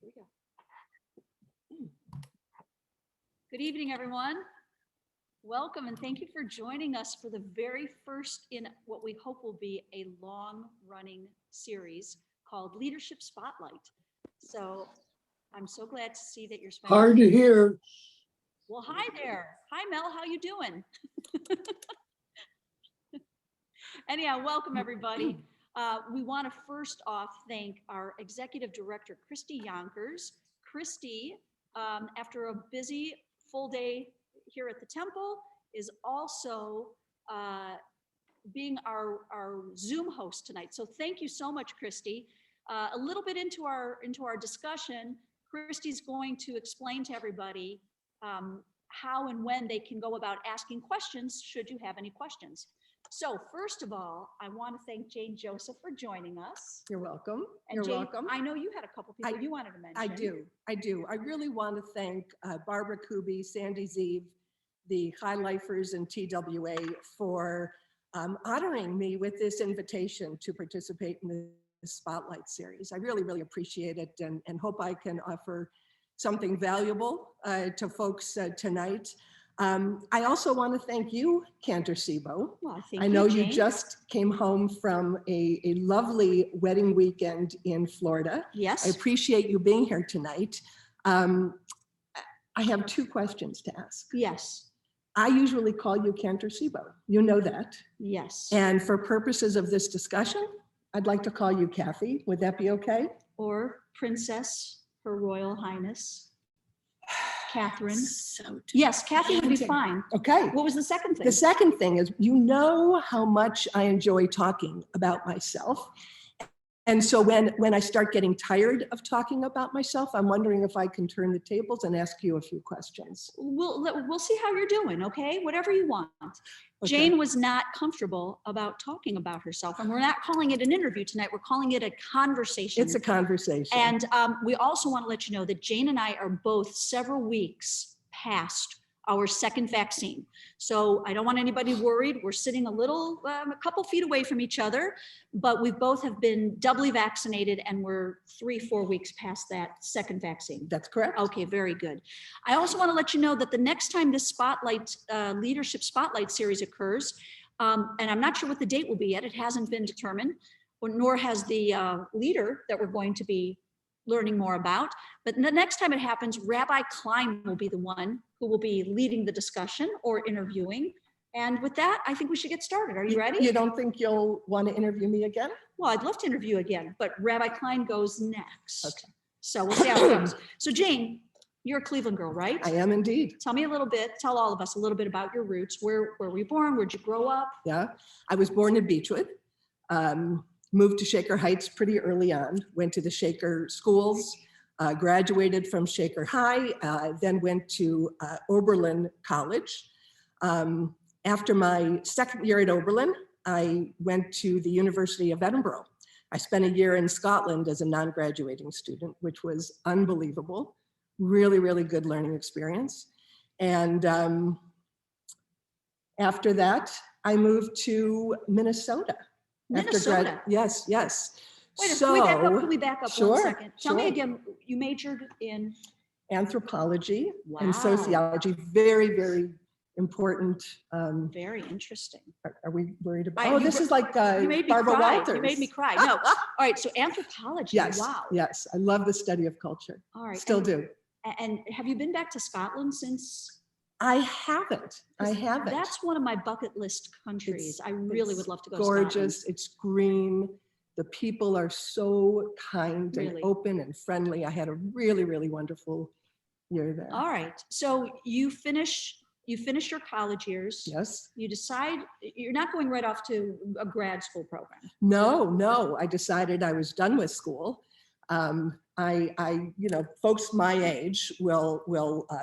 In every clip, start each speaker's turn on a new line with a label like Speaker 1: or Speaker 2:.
Speaker 1: Here we go. Good evening, everyone. Welcome and thank you for joining us for the very first in what we hope will be a long-running series called Leadership Spotlight. So I'm so glad to see that you're spending.
Speaker 2: Hard to hear.
Speaker 1: Well, hi there. Hi, Mel. How you doing? Anyhow, welcome everybody. We want to first off thank our executive director, Christy Yonkers. Christy, after a busy full day here at the Temple, is also being our Zoom host tonight. So thank you so much, Christy. A little bit into our discussion, Christy's going to explain to everybody how and when they can go about asking questions, should you have any questions. So first of all, I want to thank Jane Joseph for joining us.
Speaker 3: You're welcome.
Speaker 1: And
Speaker 3: You're
Speaker 1: Jane,
Speaker 3: welcome.
Speaker 1: I know you had a couple people you wanted to mention.
Speaker 3: I do. I really want to thank Barbara Kuby, Sandy Zeev, the High Lifers and TWA for honoring me with this invitation to participate in the Spotlight series. I really, really appreciate it and hope I can offer something valuable to folks tonight. I also want to thank you, Cantor Sebo.
Speaker 1: Well,
Speaker 3: I know you just came home from a lovely wedding weekend in Florida.
Speaker 1: Yes.
Speaker 3: I appreciate you being here tonight. I have two questions to ask.
Speaker 1: Yes.
Speaker 3: I usually call you Cantor Sebo. You know that.
Speaker 1: Yes.
Speaker 3: And for purposes of this discussion, I'd like to call you Kathy. Would that be okay?
Speaker 1: Or Princess, Her Royal Highness, Catherine.
Speaker 3: So
Speaker 1: Yes, Kathy would be fine.
Speaker 3: okay.
Speaker 1: What was the second thing?
Speaker 3: The second thing is, you know how much I enjoy talking about myself. And so when I start getting tired of talking about myself, I'm wondering if I can turn the tables and ask you a few questions.
Speaker 1: We'll see how you're doing, okay? Whatever you want.
Speaker 3: Okay.
Speaker 1: Jane was not comfortable about talking about herself, and we're not calling it an interview tonight. We're calling it a conversation.
Speaker 3: It's a conversation.
Speaker 1: And we also want to let you know that Jane and I are both several weeks past our second vaccine. So I don't want anybody worried. We're sitting a couple feet away from each other, but we both have been doubly vaccinated and we're 3-4 weeks past that second vaccine.
Speaker 3: That's correct.
Speaker 1: Okay, very good. I also want to let you know that the next time this Spotlight, Leadership Spotlight series occurs, and I'm not sure what the date will be yet, it hasn't been determined, nor has the leader that we're going to be learning more about. But the next time it happens, Rabbi Klein will be the one who will be leading the discussion or interviewing. And with that, I think we should get started. Are you ready?
Speaker 3: You don't think you'll want to interview me again?
Speaker 1: Well, I'd love to interview again, but Rabbi Klein goes next.
Speaker 3: Okay.
Speaker 1: So we'll see how it goes. So Jane, you're a Cleveland girl, right?
Speaker 3: I am indeed.
Speaker 1: Tell all of us a little bit about your roots. Where were you born? Where'd you grow up?
Speaker 3: Yeah, I was born in Beechwood. Moved to Shaker Heights pretty early on, went to the Shaker schools, graduated from Shaker High, then went to Oberlin College. After my second year at Oberlin, I went to the University of Edinburgh. I spent a year in Scotland as a non-graduating student, which was unbelievable. Really, really good learning experience. And after that, I moved to Minnesota.
Speaker 1: Minnesota?
Speaker 3: Yes.
Speaker 1: Wait, can we back up
Speaker 3: Sure,
Speaker 1: 1 second? Tell me
Speaker 3: sure.
Speaker 1: again, you majored in?
Speaker 3: Anthropology and
Speaker 1: Wow.
Speaker 3: sociology, very, very important.
Speaker 1: Very interesting.
Speaker 3: Are we worried about?
Speaker 1: You
Speaker 3: This
Speaker 1: were-
Speaker 3: is like
Speaker 1: You made me
Speaker 3: Barbara
Speaker 1: cry.
Speaker 3: Walters.
Speaker 1: You made me cry. No. All right. So anthropology.
Speaker 3: Yes,
Speaker 1: Wow.
Speaker 3: yes. I love the study of culture.
Speaker 1: All right.
Speaker 3: Still
Speaker 1: and,
Speaker 3: do.
Speaker 1: And have you been back to Scotland since?
Speaker 3: I haven't.
Speaker 1: That's one of my bucket list countries. I really would love to go to
Speaker 3: Gorgeous.
Speaker 1: Scotland.
Speaker 3: It's green. The people are so kind and
Speaker 1: Really?
Speaker 3: open and friendly. I had a really, really wonderful year there.
Speaker 1: All right. So you finish your college years.
Speaker 3: Yes.
Speaker 1: You decide you're not going right off to a grad school program.
Speaker 3: No. I decided I was done with school. Folks my age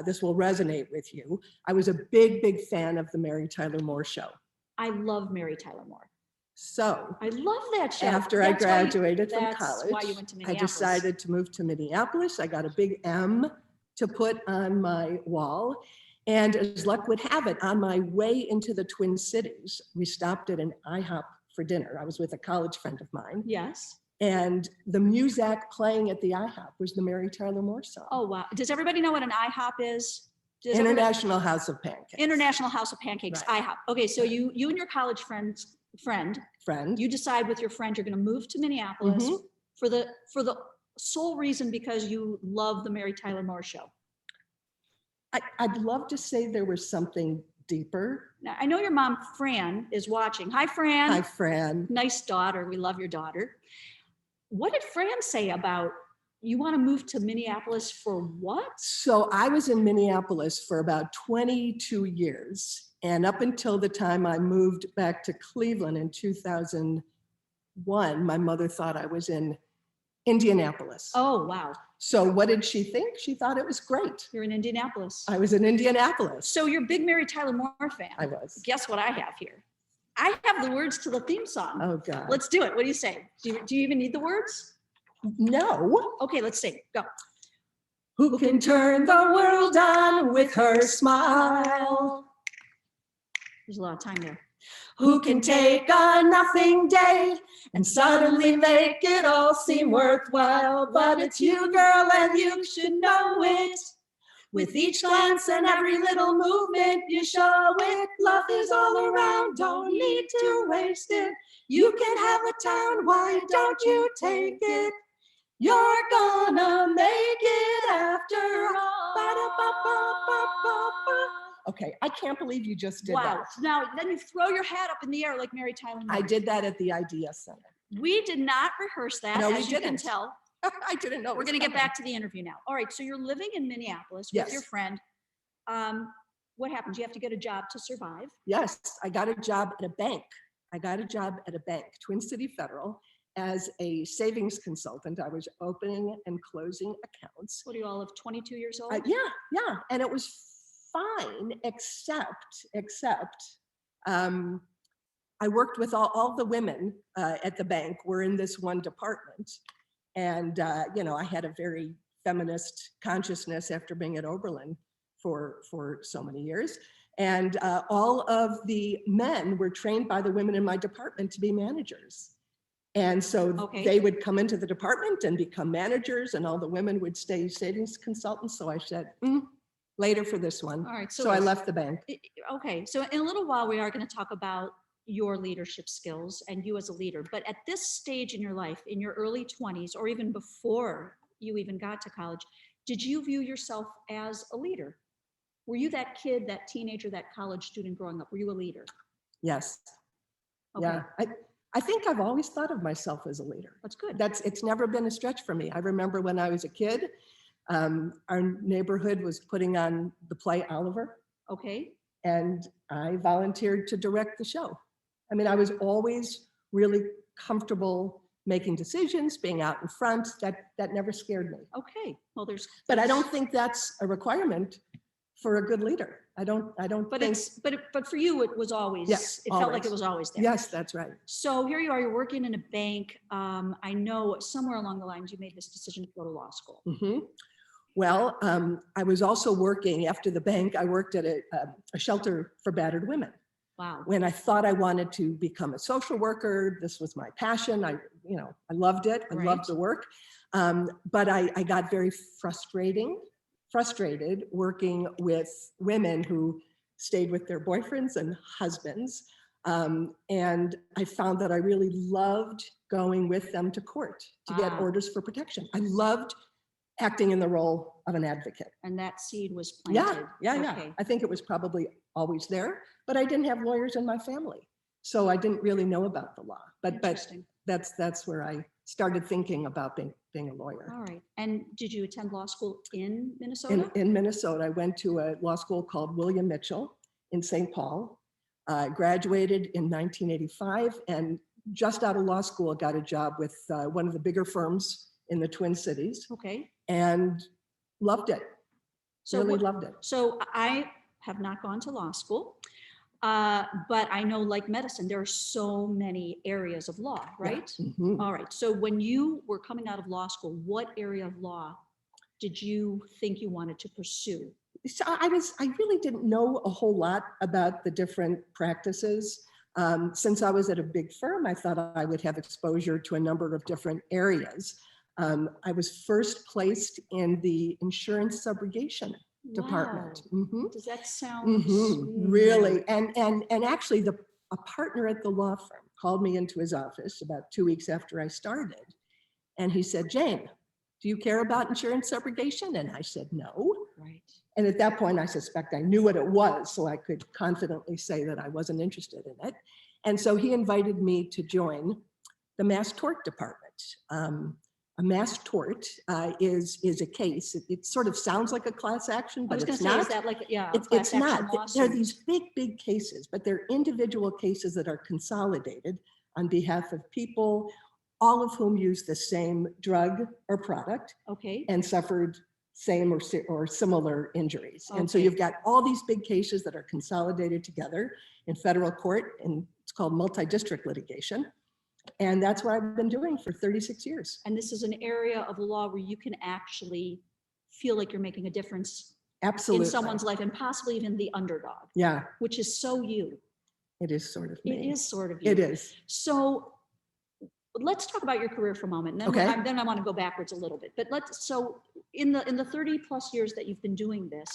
Speaker 3: this will resonate with you. I was a big fan of the Mary Tyler Moore Show.
Speaker 1: I love Mary Tyler Moore.
Speaker 3: So
Speaker 1: I love that show.
Speaker 3: after I graduated from
Speaker 1: That's
Speaker 3: college,
Speaker 1: why you went to
Speaker 3: I
Speaker 1: Minneapolis.
Speaker 3: decided to move to Minneapolis. I got a big M to put on my wall. And as luck would have it, on my way into the Twin Cities, we stopped at an IHOP for dinner. I was with a college friend of mine.
Speaker 1: Yes.
Speaker 3: And the music playing at the IHOP was the Mary Tyler Moore song.
Speaker 1: Oh, wow. Does everybody know what an IHOP is? Does everybody-
Speaker 3: International House of Pancakes.
Speaker 1: International House of Pancakes,
Speaker 3: Right.
Speaker 1: IHOP. Okay, so you and your college friend, you decide with your friend you're going to move to Minneapolis for the sole reason because you love the Mary Tyler Moore Show.
Speaker 3: I'd love to say there was something deeper.
Speaker 1: Now, I know your mom, Fran, is watching. Hi, Fran.
Speaker 3: Hi, Fran.
Speaker 1: Nice daughter. We love your daughter. What did Fran say about you want to move to Minneapolis for what?
Speaker 3: So I was in Minneapolis for about 22 years. And up until the time I moved back to Cleveland in 2001, my mother thought I was in Indianapolis.
Speaker 1: Oh, wow.
Speaker 3: So what did she think? She thought it was great.
Speaker 1: You're in Indianapolis.
Speaker 3: I was in Indianapolis.
Speaker 1: So you're a big Mary Tyler Moore fan.
Speaker 3: I was.
Speaker 1: Guess what I have here? I have the words to the theme song.
Speaker 3: Oh, God.
Speaker 1: Let's do it. What do you say? Do you even need the words?
Speaker 3: No.
Speaker 1: Okay, let's sing. Go.
Speaker 3: Who can turn the world on with her smile?
Speaker 1: There's a lot of time there.
Speaker 3: Who can take a nothing day and suddenly make it all seem worthwhile? But it's you, girl, and you should know it. With each glance and every little movement, you show it. Love is all around, don't need to waste it. You can have a town, why don't you take it? You're gonna make it after all. Ba-da-ba-ba-ba-ba-ba. Okay, I can't believe you just did
Speaker 1: Wow.
Speaker 3: that.
Speaker 1: Now, then you throw your hat up in the air like Mary Tyler Moore.
Speaker 3: I did that at the Idea Center.
Speaker 1: We did not rehearse that,
Speaker 3: No, we
Speaker 1: as you can
Speaker 3: didn't.
Speaker 1: tell.
Speaker 3: I didn't know.
Speaker 1: We're going to get back to the interview now. All right, so you're living in Minneapolis with
Speaker 3: Yes.
Speaker 1: your friend. What happens? You have to get a job to survive.
Speaker 3: Yes, I got a job at a bank. Twin City Federal, as a savings consultant. I was opening and closing accounts.
Speaker 1: What are you all of 22 years old?
Speaker 3: Yeah, and it was fine, except I worked with all the women at the bank were in this one department. And, I had a very feminist consciousness after being at Oberlin for so many years. And all of the men were trained by the women in my department to be managers. And so they would come into the department and become managers, and all the women would stay savings consultants. So I said, later for this one.
Speaker 1: All right.
Speaker 3: So I left the bank.
Speaker 1: Okay. So in a little while, we are going to talk about your leadership skills and you as a leader. But at this stage in your life, in your early 20s, or even before you even got to college, did you view yourself as a leader? Were you that kid, that teenager, that college student growing up? Were you a leader?
Speaker 3: Yes.
Speaker 1: Okay.
Speaker 3: Yeah. I think I've always thought of myself as a leader.
Speaker 1: That's good.
Speaker 3: It's never been a stretch for me. I remember when I was a kid, our neighborhood was putting on the play Oliver.
Speaker 1: Okay.
Speaker 3: And I volunteered to direct the show. I mean, I was always really comfortable making decisions, being out in front. That never scared me.
Speaker 1: Okay. Well,
Speaker 3: but I don't think that's a requirement for a good leader. I don't
Speaker 1: but
Speaker 3: think.
Speaker 1: But for you, it was always,
Speaker 3: Yes,
Speaker 1: it felt like it was always there.
Speaker 3: Yes, that's right.
Speaker 1: So here you are, you're working in a bank. I know somewhere along the lines, you made this decision to go to law school.
Speaker 3: Mm-hmm. Well, I was also working after the bank. I worked at a shelter for battered women.
Speaker 1: Wow.
Speaker 3: When I thought I wanted to become a social worker, this was my passion. I loved it. I loved the work. But I got very frustrated working with women who stayed with their boyfriends and husbands. And I found that I really loved going with them to court to get orders for protection. I loved acting in the role of an advocate.
Speaker 1: And that seed was planted.
Speaker 3: Yeah.
Speaker 1: Okay.
Speaker 3: I think it was probably always there, but I didn't have lawyers in my family. So I didn't really know about the law, but that's where I started thinking about being a lawyer.
Speaker 1: All right. And did you attend law school in Minnesota?
Speaker 3: In Minnesota, I went to a law school called William Mitchell in St. Paul, graduated in 1985, and just out of law school, got a job with one of the bigger firms in the Twin Cities.
Speaker 1: Okay.
Speaker 3: And loved it. Really loved it.
Speaker 1: So I have not gone to law school, but I know, like medicine, there are so many areas of law, right?
Speaker 3: Yeah. Mm-hmm.
Speaker 1: All right. So when you were coming out of law school, what area of law did you think you wanted to pursue?
Speaker 3: So I really didn't know a whole lot about the different practices. Since I was at a big firm, I thought I would have exposure to a number of different areas. I was first placed in the insurance subrogation department.
Speaker 1: Wow. Does that sound
Speaker 3: Really? And actually, a partner at the law firm called me into his office about 2 weeks after I started. And he said, Jane, do you care about insurance subrogation? And I said, no.
Speaker 1: Right.
Speaker 3: And at that point, I suspect I knew what it was, so I could confidently say that I wasn't interested in it. And so he invited me to join the mass tort department. A mass tort is a case. It sort of sounds like a class action, but it's not. Is that like, yeah, it's not. There are these big cases, but they're individual cases that are consolidated on behalf of people, all of whom use the same drug or product, okay, and suffered same or similar injuries. Okay. And so you've got all these big cases that are consolidated together in federal court, and it's called multi-district litigation. And that's what I've been doing for 36 years. And this is an area of the law where you can actually feel like you're making a difference. Absolutely. In someone's life, and possibly even the underdog. Yeah. Which is so you. It is sort of me. It is sort of you. It is. So let's talk about your career for a moment. And then, then I want to go backwards a little bit. But so in the 30 plus years that you've been doing this,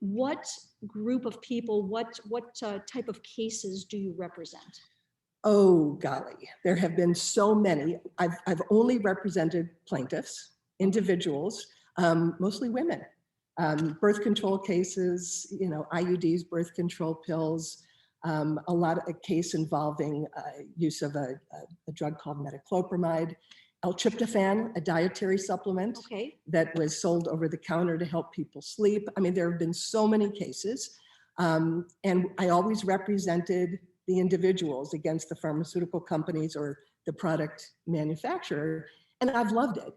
Speaker 3: what group of people, what type of cases do you represent? Oh, golly, there have been so many. I've only represented plaintiffs, individuals, mostly women, birth control cases, IUDs, birth control pills, a lot of a case involving use of a drug called metoclopramide, L-tryptophan, a dietary supplement that was sold over the counter to help people sleep. I mean, there have been so many cases, and I always represented the individuals against the pharmaceutical companies or the product manufacturer. And I've loved it.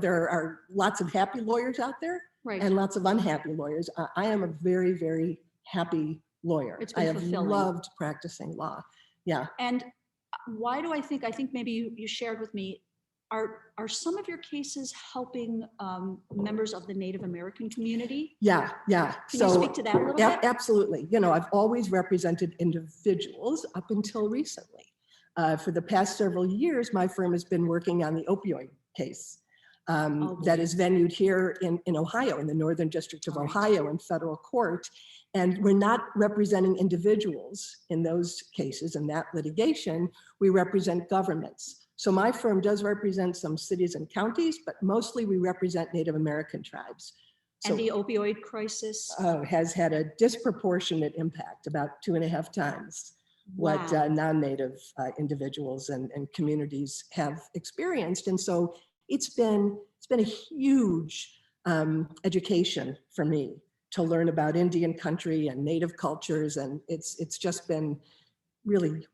Speaker 3: There are lots of happy lawyers out there, right, and lots of unhappy lawyers. I am a very, very happy lawyer. I have loved practicing law. Yeah. And why do I think maybe you shared with me, are some of your cases helping members of the Native American community? Yeah. Can you speak to that a little bit? Absolutely. I've always represented individuals up until recently. For the past several years, my firm has been working on the opioid case that is venued here in Ohio, in the Northern District of Ohio in federal court. And we're not representing individuals in those cases, in that litigation. We represent governments. So my firm does represent some cities and counties, but mostly we represent Native American tribes. So, and the opioid crisis has had a disproportionate impact, about 2.5 times what non-Native individuals and communities have experienced. And so it's been a huge education for me to learn about Indian country and Native cultures, and it's just been really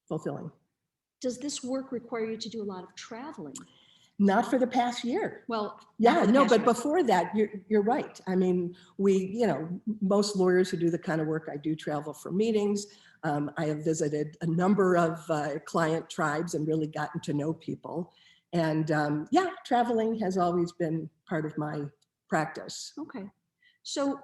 Speaker 3: fulfilling. Does this work require you to do a lot of traveling? Not for the past year. Well, yeah, no, but before that, you're right. I mean, most lawyers who do the kind of work I do travel for meetings. I have visited a number of client tribes and really gotten to know people. And traveling has always been part of my practice. Okay. So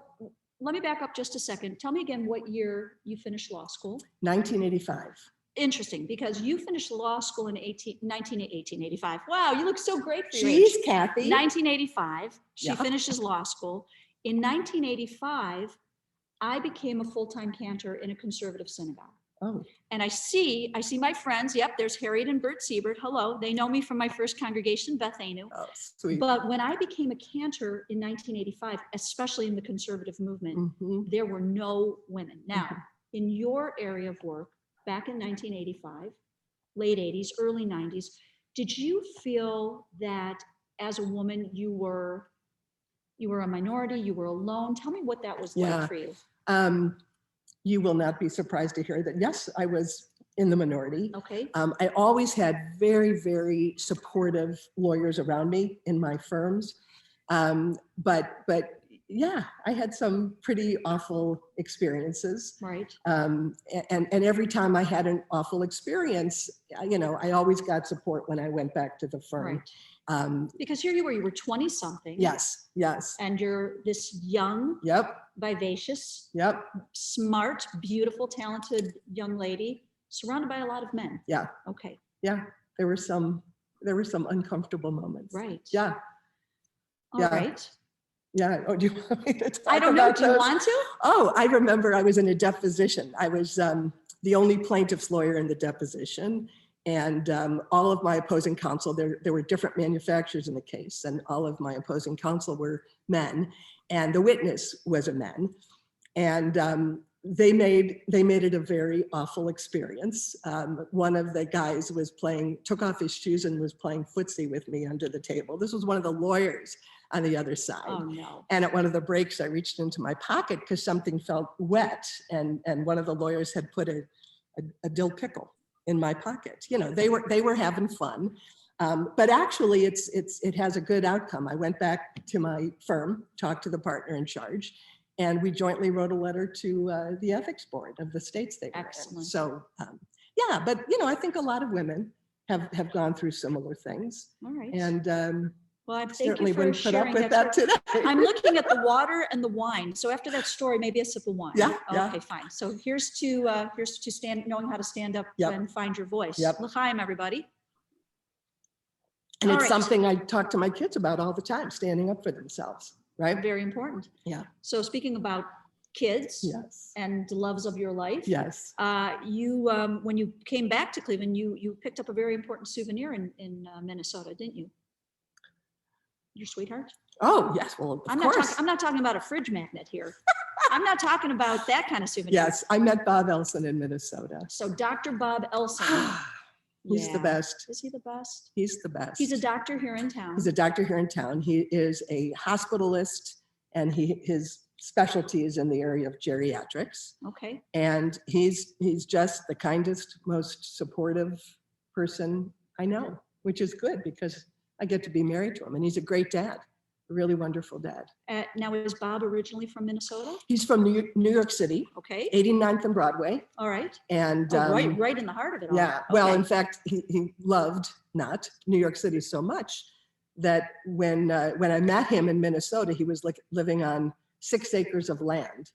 Speaker 3: let me back up just a second. Tell me again what year you finished law school. 1985. Interesting, because you finished law school in 1885. Wow, you look so great for your age. Jeez, Kathy. 1985, she finishes law school. In 1985, I became a full-time cantor in a conservative synagogue. Oh. And I see my friends. Yep, there's Harriet and Bert Siebert. Hello, they know me from my first congregation, Beth Anu. Oh, sweet. But when I became a cantor in 1985, especially in the conservative movement, there were no women. Now, in your area of work, back in 1985, late 80s, early 90s, did you feel that as a woman you were a minority, you were alone? Tell me what that was like for you. You will not be surprised to hear that, yes, I was in the minority. Okay. I always had very, very supportive lawyers around me in my firms. But yeah, I had some pretty awful experiences.
Speaker 1: Right.
Speaker 3: And every time I had an awful experience, I always got support when I went back to the firm.
Speaker 1: Right. Because here you were 20 something.
Speaker 3: Yes, yes.
Speaker 1: And you're this young,
Speaker 3: Yep,
Speaker 1: vivacious,
Speaker 3: yep,
Speaker 1: smart, beautiful, talented young lady surrounded by a lot of men.
Speaker 3: yeah,
Speaker 1: Okay.
Speaker 3: yeah. There were some uncomfortable moments.
Speaker 1: Right.
Speaker 3: Yeah,
Speaker 1: All
Speaker 3: yeah.
Speaker 1: right.
Speaker 3: yeah. Oh, do you want me to talk
Speaker 1: I don't know.
Speaker 3: about
Speaker 1: Do you
Speaker 3: those?
Speaker 1: want to?
Speaker 3: Oh, I remember I was in a deposition. I was the only plaintiff's lawyer in the deposition. And all of my opposing counsel, there were different manufacturers in the case, and all of my opposing counsel were men, and the witness was a man. And they made it a very awful experience. One of the guys took off his shoes and was playing footsie with me under the table. This was one of the lawyers on the other side.
Speaker 1: Oh, no.
Speaker 3: And at one of the breaks, I reached into my pocket because something felt wet, and one of the lawyers had put a dill pickle in my pocket. They were having fun. But actually it has a good outcome. I went back to my firm, talked to the partner in charge, and we jointly wrote a letter to the ethics board of the states they were in.
Speaker 1: Excellent.
Speaker 3: So yeah, but I think a lot of women have gone through similar things.
Speaker 1: All right.
Speaker 3: And
Speaker 1: well, I thank
Speaker 3: certainly
Speaker 1: you for
Speaker 3: wouldn't put up
Speaker 1: sharing
Speaker 3: with that
Speaker 1: story.
Speaker 3: today.
Speaker 1: I'm looking at the water and the wine. So after that story, maybe a sip of wine.
Speaker 3: Yeah,
Speaker 1: Okay,
Speaker 3: yeah.
Speaker 1: fine. So here's to stand, knowing how to stand up
Speaker 3: Yep.
Speaker 1: and find your voice.
Speaker 3: Yep.
Speaker 1: L'chaim, everybody.
Speaker 3: And
Speaker 1: All
Speaker 3: it's
Speaker 1: right.
Speaker 3: something I talk to my kids about all the time, standing up for themselves, right?
Speaker 1: Very important.
Speaker 3: Yeah.
Speaker 1: So speaking about kids
Speaker 3: Yes.
Speaker 1: and the loves of your life,
Speaker 3: Yes.
Speaker 1: you when you came back to Cleveland, you picked up a very important souvenir in Minnesota, didn't you? Your sweetheart?
Speaker 3: Oh, yes. Well, of
Speaker 1: I'm
Speaker 3: course.
Speaker 1: not talking about a fridge magnet here. I'm not talking about that kind of souvenir.
Speaker 3: Yes. I met Bob Elson in Minnesota.
Speaker 1: So Dr. Bob Elson.
Speaker 3: He's the
Speaker 1: Yeah.
Speaker 3: best.
Speaker 1: Is he the best?
Speaker 3: He's the best.
Speaker 1: He's a doctor here in town.
Speaker 3: He's a doctor here in town. He is a hospitalist, and his specialty is in the area of geriatrics.
Speaker 1: Okay.
Speaker 3: And he's just the kindest, most supportive person I know, which is good because I get to be married to him, and he's a great dad, a really wonderful dad.
Speaker 1: Now, is Bob originally from Minnesota?
Speaker 3: He's from New York City,
Speaker 1: Okay.
Speaker 3: 89th and Broadway.
Speaker 1: All right.
Speaker 3: And
Speaker 1: right in the heart of it all.
Speaker 3: yeah, well,
Speaker 1: Okay.
Speaker 3: in fact, he loved not New York City so much that when I met him in Minnesota, he was living on 6 acres of land,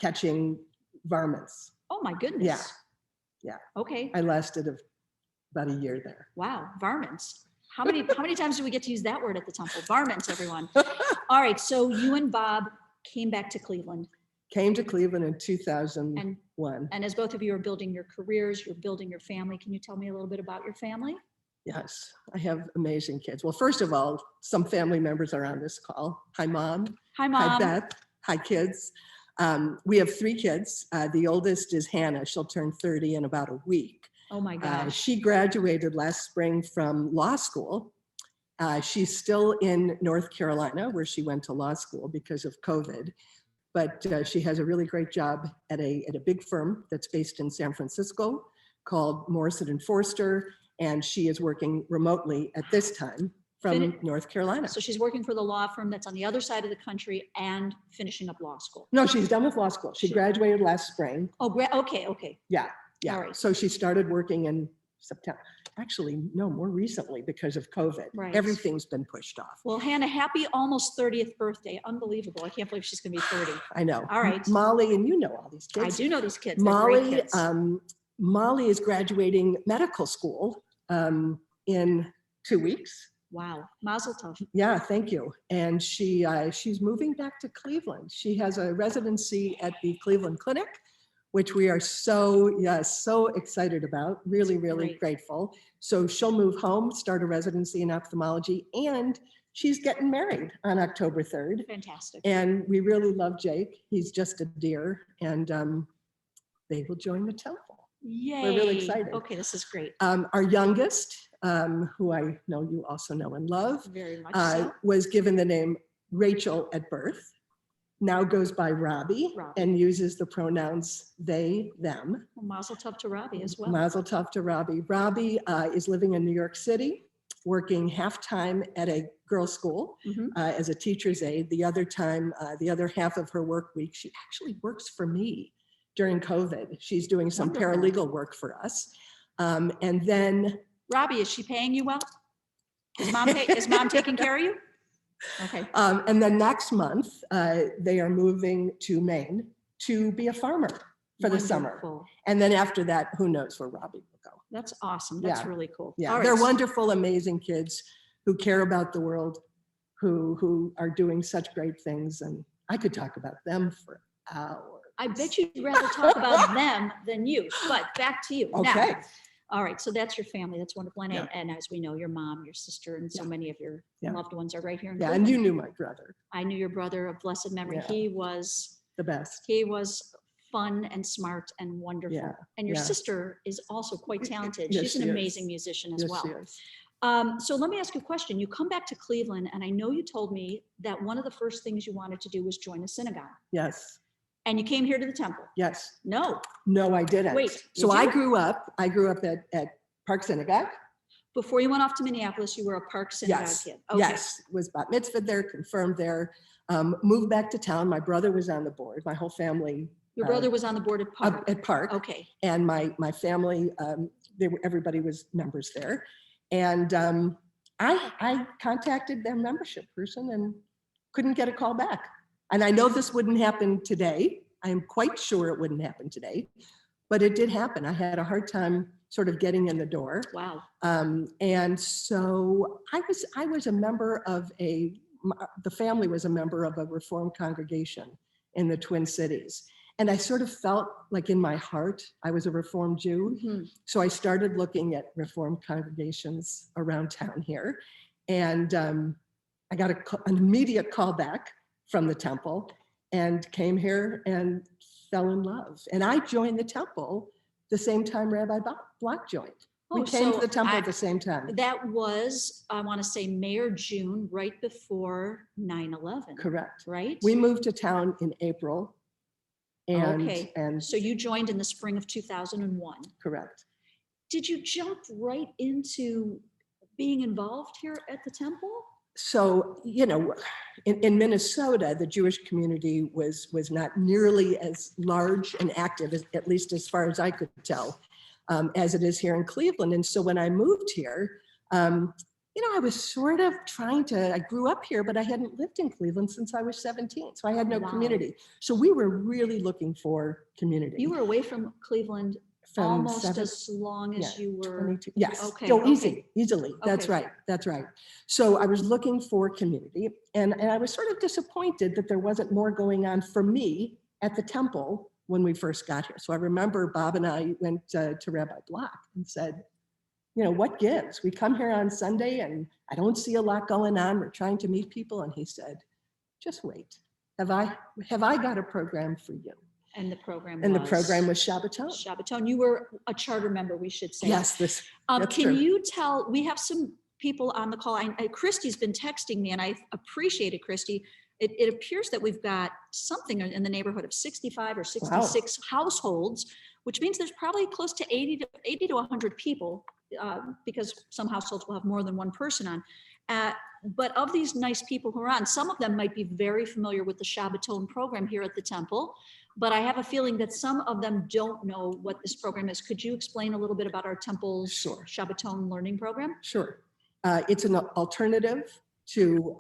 Speaker 3: catching varmints.
Speaker 1: Oh my goodness.
Speaker 3: Yeah.
Speaker 1: Okay.
Speaker 3: I lasted about a year there.
Speaker 1: Wow. Varmints. How many times do we get to use that word at the Temple? Varmints, everyone. All right. So you and Bob came back to Cleveland.
Speaker 3: Came to Cleveland in 2001.
Speaker 1: And as both of you are building your careers, you're building your family. Can you tell me a little bit about your family?
Speaker 3: Yes, I have amazing kids. Well, first of all, some family members are on this call. Hi, Mom.
Speaker 1: Hi, Mom.
Speaker 3: Hi, Beth. Hi, kids. We have 3 kids. The oldest is Hannah. She'll turn 30 in about a week.
Speaker 1: Oh my gosh.
Speaker 3: She graduated last spring from law school. She's still in North Carolina, where she went to law school because of COVID. But she has a really great job at a big firm that's based in San Francisco called Morrison and Forster, and she is working remotely at this time from North Carolina.
Speaker 1: So she's working for the law firm that's on the other side of the country and finishing up law school.
Speaker 3: No, she's done with law school. She graduated last spring.
Speaker 1: Oh, okay.
Speaker 3: Yeah.
Speaker 1: All right.
Speaker 3: So she started working in September. Actually, no, more recently because of COVID.
Speaker 1: Right.
Speaker 3: Everything's been pushed off.
Speaker 1: Well, Hannah, happy almost 30th birthday. Unbelievable. I can't believe she's going to be 30.
Speaker 3: I know.
Speaker 1: All right.
Speaker 3: Molly, and you know all these kids.
Speaker 1: I do know these kids. They're great
Speaker 3: Molly,
Speaker 1: kids.
Speaker 3: Molly is graduating medical school in 2 weeks.
Speaker 1: Wow. Mazel tov.
Speaker 3: Yeah, thank you. And she's moving back to Cleveland. She has a residency at the Cleveland Clinic, which we are so excited about. Really, really
Speaker 1: Great.
Speaker 3: grateful. So she'll move home, start a residency in ophthalmology, and she's getting married on October 3rd.
Speaker 1: Fantastic.
Speaker 3: And we really love Jake. He's just a dear, and they will join the temple.
Speaker 1: Yay.
Speaker 3: We're really excited.
Speaker 1: Okay, this is great.
Speaker 3: Our youngest, who I know you also know and love,
Speaker 1: Very much so.
Speaker 3: was given the name Rachel at birth, now goes by Robbie, and uses the pronouns they, them.
Speaker 1: Well, mazel tov to Robbie as well.
Speaker 3: Mazel tov to Robbie. Robbie is living in New York City. working half-time at a girls' school as a teacher's aide. The other time, the other half of her work week, she actually works for me during COVID. She's doing some paralegal work for us. And then
Speaker 1: Robbie, is she paying you well? Is mom taking care of you? Okay.
Speaker 3: And then next month, they are moving to Maine to be a farmer for the summer. And then after that, who knows where Robbie will go.
Speaker 1: That's awesome. That's really cool.
Speaker 3: Yeah,
Speaker 1: all right.
Speaker 3: they're wonderful, amazing kids who care about the world, who are doing such great things. And I could talk about them for hours.
Speaker 1: I bet you'd rather talk about them than you, but back to you.
Speaker 3: Okay.
Speaker 1: Now, all right, so that's your family. That's wonderful. And as we know, your mom, your sister, and so many of your loved ones are right here in Cleveland.
Speaker 3: And you knew my brother.
Speaker 1: I knew your brother of blessed memory.
Speaker 3: Yeah.
Speaker 1: He was
Speaker 3: The best.
Speaker 1: He was fun and smart and wonderful.
Speaker 3: Yeah.
Speaker 1: And your sister is also quite talented.
Speaker 3: Yes,
Speaker 1: She's an
Speaker 3: she
Speaker 1: amazing
Speaker 3: is.
Speaker 1: musician as
Speaker 3: Yes,
Speaker 1: well.
Speaker 3: she is.
Speaker 1: So let me ask you a question. You come back to Cleveland, and I know you told me that one of the first things you wanted to do was join a synagogue.
Speaker 3: Yes.
Speaker 1: And you came here to the temple.
Speaker 3: Yes.
Speaker 1: No.
Speaker 3: No, I didn't.
Speaker 1: Wait,
Speaker 3: So
Speaker 1: did
Speaker 3: I
Speaker 1: you?
Speaker 3: grew up at Park Synagogue.
Speaker 1: Before you went off to Minneapolis, you were a Park Synagogue kid. Okay.
Speaker 3: Yes, was bat mitzvahed there, confirmed there, moved back to town. My brother was on the board, my whole family.
Speaker 1: Your brother was on the board at Park.
Speaker 3: At Park.
Speaker 1: Okay.
Speaker 3: And my family, everybody was members there. And I contacted their membership person and couldn't get a call back. And I know this wouldn't happen today. I'm quite sure it wouldn't happen today, but it did happen. I had a hard time sort of getting in the door.
Speaker 1: Wow.
Speaker 3: And so I was a member of the family was a member of a Reformed congregation in the Twin Cities. And I sort of felt like in my heart, I was a Reformed Jew.
Speaker 1: Mm-hmm.
Speaker 3: So I started looking at Reformed congregations around town here. And I got an immediate call back from the temple and came here and fell in love. And I joined the temple the same time Rabbi Block joined. We came to the temple at the same time.
Speaker 1: That was, I want to say May or June, right before 9/11.
Speaker 3: Correct.
Speaker 1: Right?
Speaker 3: We moved to town in April. And
Speaker 1: so you joined in the spring of 2001.
Speaker 3: Correct.
Speaker 1: Did you jump right into being involved here at the temple?
Speaker 3: So, in Minnesota, the Jewish community was not nearly as large and active, at least as far as I could tell, as it is here in Cleveland. And so when I moved here, I was sort of I grew up here, but I hadn't lived in Cleveland since I was 17. So I had no community. So we were really looking for community.
Speaker 1: You were away from Cleveland almost as long as you were.
Speaker 3: 22. Yes.
Speaker 1: Okay.
Speaker 3: Easily. That's right. That's right. So I was looking for community, and I was sort of disappointed that there wasn't more going on for me at the temple when we first got here. So I remember Bob and I went to Rabbi Block and said, what gives? We come here on Sunday and I don't see a lot going on. We're trying to meet people. And he said, just wait. Have I got a program for you?
Speaker 1: And the program
Speaker 3: was Shabbaton.
Speaker 1: Shabbaton. You were a charter member, we should say.
Speaker 3: Yes, that's
Speaker 1: can
Speaker 3: true.
Speaker 1: you tell, we have some people on the call. Christy's been texting me, and I appreciate it, Christy. It appears that we've got something in the neighborhood of 65 or 66 households, which means there's probably close to 80 to 100 people, because some households will have more than one person on. But of these nice people who are on, some of them might be very familiar with the Shabbaton program here at the temple, but I have a feeling that some of them don't know what this program is. Could you explain a little bit about our temple's Shabbaton learning program?
Speaker 3: Sure. It's an alternative to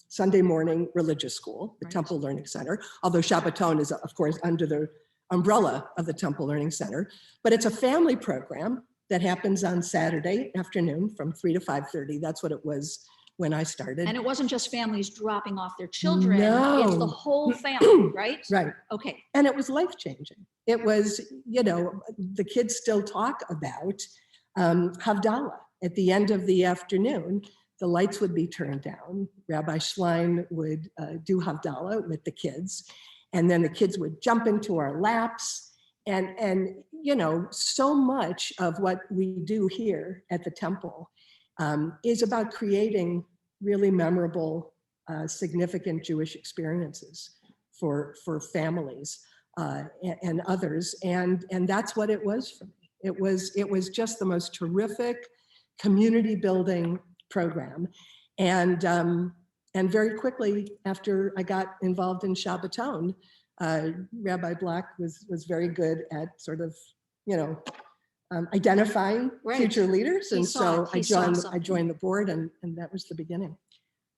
Speaker 3: Sunday morning religious school, the Temple Learning Center, although Shabbaton is, of course, under the umbrella of the Temple Learning Center. But it's a family program that happens on Saturday afternoon from 3 to 5:30. That's what it was when I started.
Speaker 1: And it wasn't just families dropping off their children.
Speaker 3: No.
Speaker 1: It's the whole family, right?
Speaker 3: Right.
Speaker 1: Okay.
Speaker 3: And it was life-changing. It was, the kids still talk about Havdalah. At the end of the afternoon, the lights would be turned down. Rabbi Schlein would do Havdalah with the kids. And then the kids would jump into our laps. And so much of what we do here at the temple is about creating really memorable, significant Jewish experiences for families and others. And that's what it was for me. It was just the most terrific community building, program. And very quickly after I got involved in Shabbaton, Rabbi Black was very good at sort of, identifying future leaders. And so I joined the board, and that was the beginning.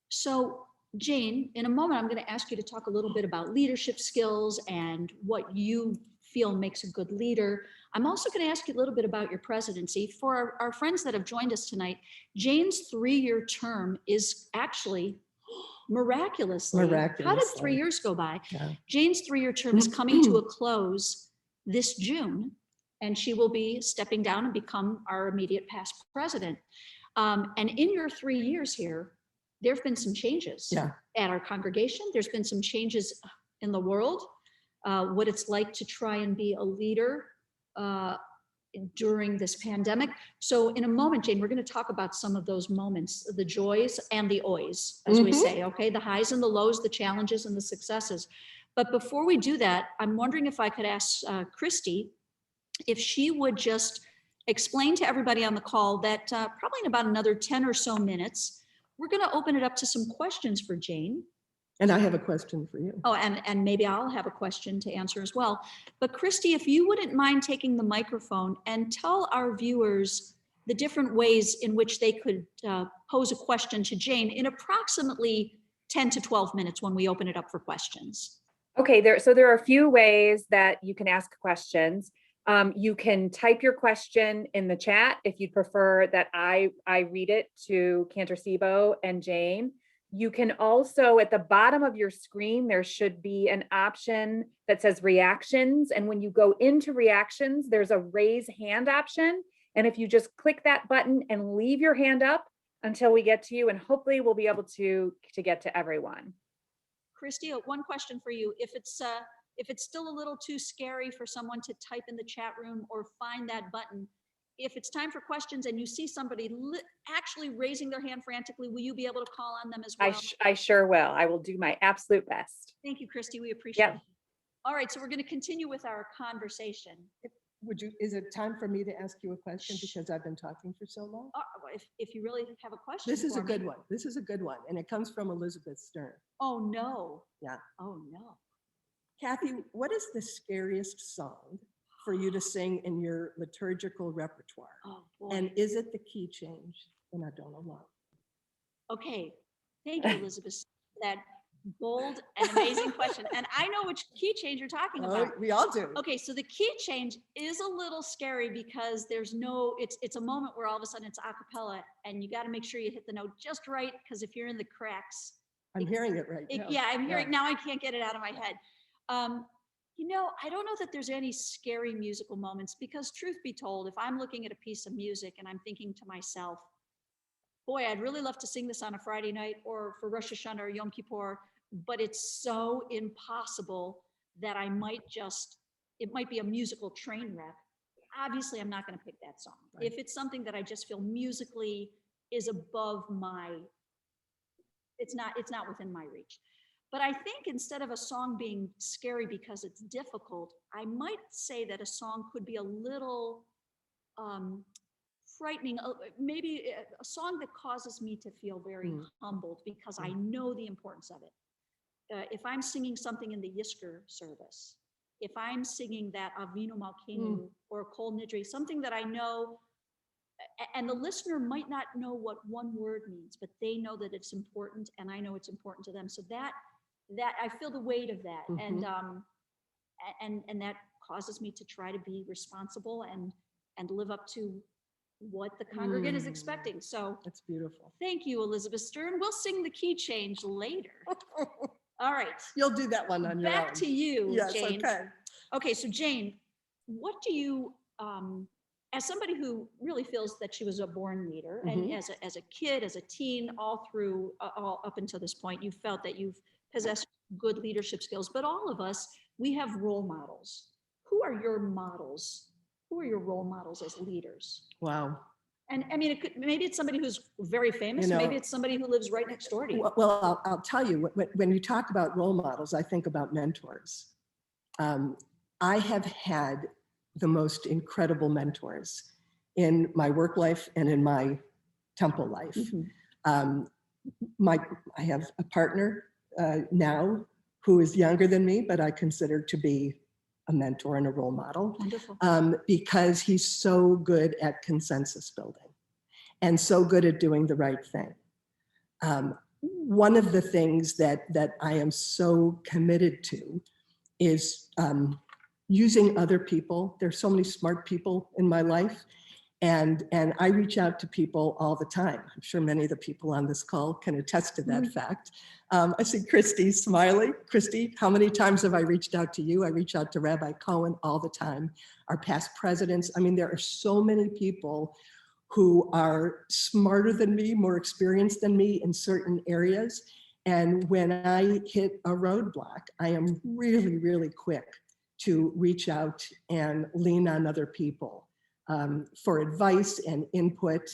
Speaker 1: So Jane, in a moment, I'm going to ask you to talk a little bit about leadership skills and what you feel makes a good leader. I'm also going to ask you a little bit about your presidency. For our friends that have joined us tonight, Jane's 3-year term is actually miraculously. How did 3 years go by?
Speaker 3: Yeah.
Speaker 1: Jane's 3-year term is coming to a close this June, and she will be stepping down and become our immediate past president. And in your 3 years here, there have been some changes at our congregation. There's been some changes in the world, what it's like to try and be a leader during this pandemic. So in a moment, Jane, we're going to talk about some of those moments, the joys and the oys, as we say, okay? The highs and the lows, the challenges and the successes. But before we do that, I'm wondering if I could ask Christy if she would just explain to everybody on the call that probably in about another 10 or so minutes, we're going to open it up to some questions for Jane.
Speaker 3: And I have a question for you.
Speaker 1: Oh, and maybe I'll have a question to answer as well. But Christy, if you wouldn't mind taking the microphone and tell our viewers the different ways in which they could pose a question to Jane in approximately 10 to 12 minutes when we open it up for questions.
Speaker 2: Okay, so there are a few ways that you can ask questions. You can type your question in the chat if you'd prefer that I read it to Cantor Sibo and Jane. You can also, at the bottom of your screen, there should be an option that says reactions. And when you go into reactions, there's a raise hand option. And if you just click that button and leave your hand up until we get to you, and hopefully we'll be able to get to everyone.
Speaker 1: Christy, one question for you. If it's still a little too scary for someone to type in the chat room or find that button, if it's time for questions and you see somebody actually raising their hand frantically, will you be able to call on them as well?
Speaker 2: I sure will. I will do my absolute best.
Speaker 1: Thank you, Christy. We appreciate it. All right, so we're going to continue with our conversation.
Speaker 3: Is it time for me to ask you a question because I've been talking for so long?
Speaker 1: If you really have a question.
Speaker 3: This is a good one. This is a good one. And it comes from Elizabeth Stern.
Speaker 1: Oh, no.
Speaker 3: Yeah.
Speaker 1: Oh, no.
Speaker 3: Kathy, what is the scariest song for you to sing in your liturgical repertoire?
Speaker 1: Oh, boy.
Speaker 3: And is it the key change in Adonai Love?
Speaker 1: Okay. Thank you, Elizabeth, for that bold and amazing question. And I know which key change you're talking about.
Speaker 3: We all do.
Speaker 1: Okay, so the key change is a little scary because it's a moment where all of a sudden it's a cappella and you got to make sure you hit the note just right, because if you're in the cracks.
Speaker 3: I'm hearing it right now.
Speaker 1: Yeah, I'm hearing now. I can't get it out of my head. I don't know that there's any scary musical moments, because truth be told, if I'm looking at a piece of music and I'm thinking to myself, boy, I'd really love to sing this on a Friday night or for Rosh Hashanah or Yom Kippur, but it's so impossible that it might be a musical train wreck. Obviously, I'm not going to pick that song. Right. If it's something that I just feel musically is above it's not within my reach. But I think instead of a song being scary because it's difficult, I might say that a song could be a little frightening, maybe a song that causes me to feel very humbled because I know the importance of it. If I'm singing something in the Yizkor service, if I'm singing that Avinu Malkeinu or Kol Nidre, something that I know, and the listener might not know what one word means, but they know that it's important, and I know it's important to them. So that I feel the weight of that, and that causes me to try to be responsible and live up to what the congregant is expecting. So
Speaker 3: that's beautiful.
Speaker 1: Thank you, Elizabeth Stern. We'll sing the key change later. All right.
Speaker 3: You'll do that one on your own.
Speaker 1: Back to you,
Speaker 3: yes,
Speaker 1: Jane.
Speaker 3: Okay.
Speaker 1: Okay, so Jane, what do you, as somebody who really feels that she was a born leader, and as a kid, as a teen, all up until this point, you felt that you've possessed good leadership skills, but all of us, we have role models. Who are your models? Who are your role models as leaders?
Speaker 3: Wow.
Speaker 1: And I mean, maybe it's somebody who's very famous. Maybe it's somebody who lives right next door to you.
Speaker 3: Well, I'll tell you, when you talk about role models, I think about mentors. I have had the most incredible mentors in my work life and in my temple life. I have a partner now who is younger than me, but I consider to be a mentor and a role model.
Speaker 1: Wonderful.
Speaker 3: Because he's so good at consensus building and so good at doing the right thing. One of the things that I am so committed to is using other people. There's so many smart people in my life, and I reach out to people all the time. I'm sure many of the people on this call can attest to that fact. I see Christy smiling. Christy, how many times have I reached out to you? I reach out to Rabbi Cohen all the time, our past presidents. I mean, there are so many people who are smarter than me, more experienced than me in certain areas. And when I hit a roadblock, I am really, really quick to reach out and lean on other people for advice and input.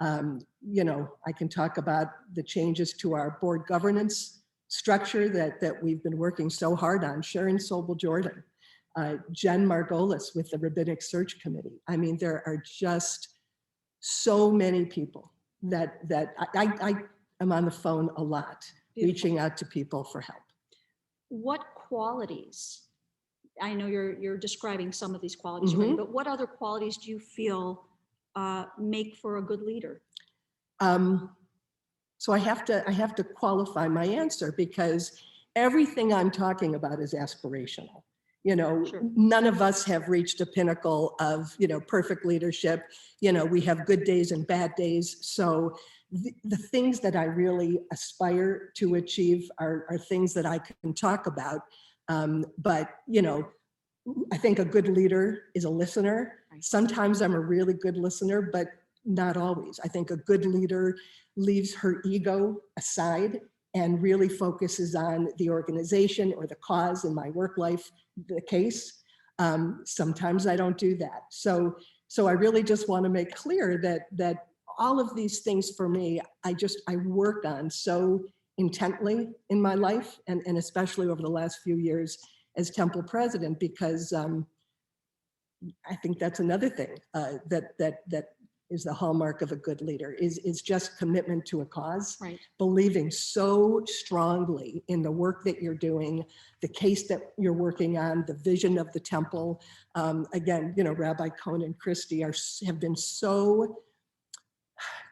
Speaker 3: You know, I can talk about the changes to our board governance structure that we've been working so hard on. Sharon Sobel Jordan, Jen Margolis with the Rabbinic Search Committee. I mean, there are just so many people that I am on the phone a lot, reaching out to people for help.
Speaker 1: What qualities, I know you're describing some of these qualities already, but what other qualities do you feel make for a good leader?
Speaker 3: So I have to qualify my answer, because everything I'm talking about is aspirational. You know,
Speaker 1: Sure.
Speaker 3: None of us have reached a pinnacle of, you know, perfect leadership. You know, we have good days and bad days. So the things that I really aspire to achieve are things that I can talk about. But, you know, I think a good leader is a listener.
Speaker 1: Right.
Speaker 3: Sometimes I'm a really good listener, but not always. I think a good leader leaves her ego aside and really focuses on the organization or the cause. In my work life, the case. Sometimes I don't do that. So I really just want to make clear that all of these things for me, I work on so intently in my life, and especially over the last few years as Temple president, because I think that's another thing that is the hallmark of a good leader, is just commitment to a cause,
Speaker 1: Right.
Speaker 3: Believing so strongly in the work that you're doing, the case that you're working on, the vision of the temple. Again, you know, Rabbi Cohen and Christy have been so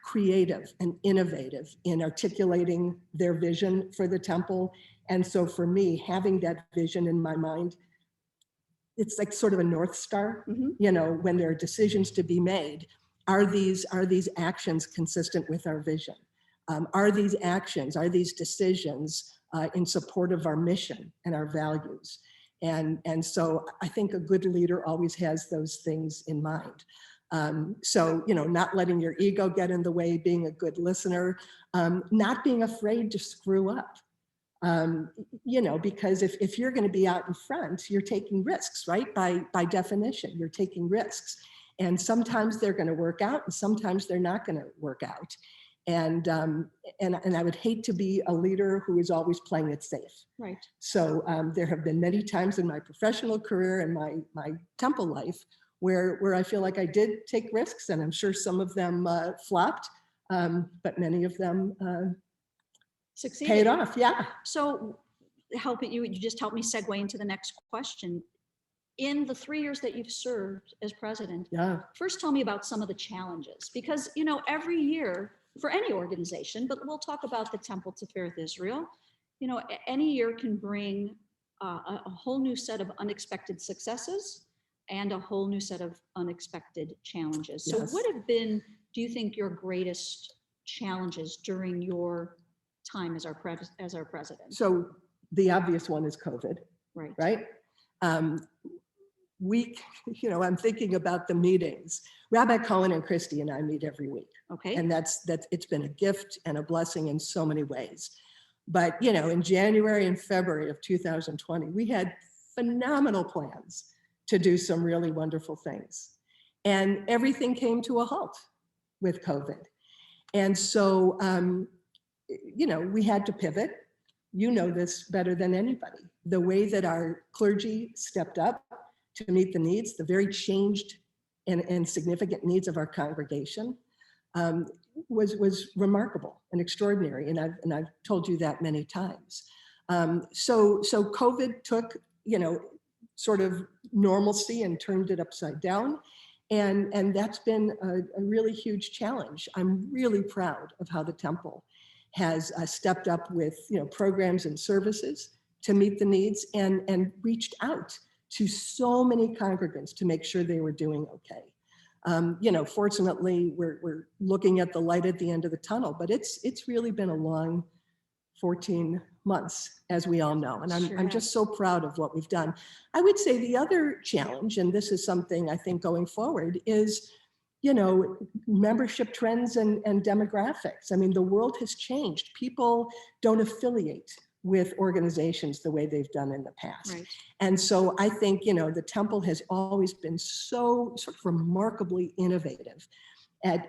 Speaker 3: creative and innovative in articulating their vision for the temple. And so for me, having that vision in my mind, it's like sort of a North Star, you know, when there are decisions to be made. Are these actions consistent with our vision? Are these actions, are these decisions in support of our mission and our values? And so I think a good leader always has those things in mind. So, you know, not letting your ego get in the way, being a good listener, not being afraid to screw up. You know, because if you're going to be out in front, you're taking risks, right? By definition, you're taking risks. And sometimes they're going to work out and sometimes they're not going to work out. And I would hate to be a leader who is always playing it safe.
Speaker 1: Right.
Speaker 3: So there have been many times in my professional career and my temple life where I feel like I did take risks, and I'm sure some of them flopped, but many of them
Speaker 1: Succeeded.
Speaker 3: paid off. Yeah.
Speaker 1: So you just helped me segue into the next question. In the 3 years that you've served as president,
Speaker 3: Yeah.
Speaker 1: first tell me about some of the challenges, because, you know, every year for any organization, but we'll talk about the Temple-Tifereth Israel, you know, any year can bring a whole new set of unexpected successes and a whole new set of unexpected challenges. So
Speaker 3: Yes.
Speaker 1: what have been, do you think, your greatest challenges during your time as our president?
Speaker 3: So the obvious one is COVID,
Speaker 1: Right.
Speaker 3: right? You know, I'm thinking about the meetings. Rabbi Cohen and Christy and I meet every week.
Speaker 1: Okay.
Speaker 3: And it's been a gift and a blessing in so many ways. But, you know, in January and February of 2020, we had phenomenal plans to do some really wonderful things. And everything came to a halt with COVID. And so, you know, we had to pivot. You know this better than anybody. The way that our clergy stepped up to meet the needs, the very changed and significant needs of our congregation. was remarkable and extraordinary, and I've told you that many times. So COVID took, sort of normalcy and turned it upside down. And that's been a really huge challenge. I'm really proud of how the temple has stepped up with programs and services to meet the needs, and reached out to so many congregants to make sure they were doing okay. Fortunately, we're looking at the light at the end of the tunnel, but it's really been a long 14 months, as we all know. And I'm just so proud of what we've done. I would say the other challenge, and this is something I think going forward, is, membership trends and demographics. I mean, the world has changed. People don't affiliate with organizations the way they've done in the past.
Speaker 1: Right.
Speaker 3: And so I think, the temple has always been so sort of remarkably innovative at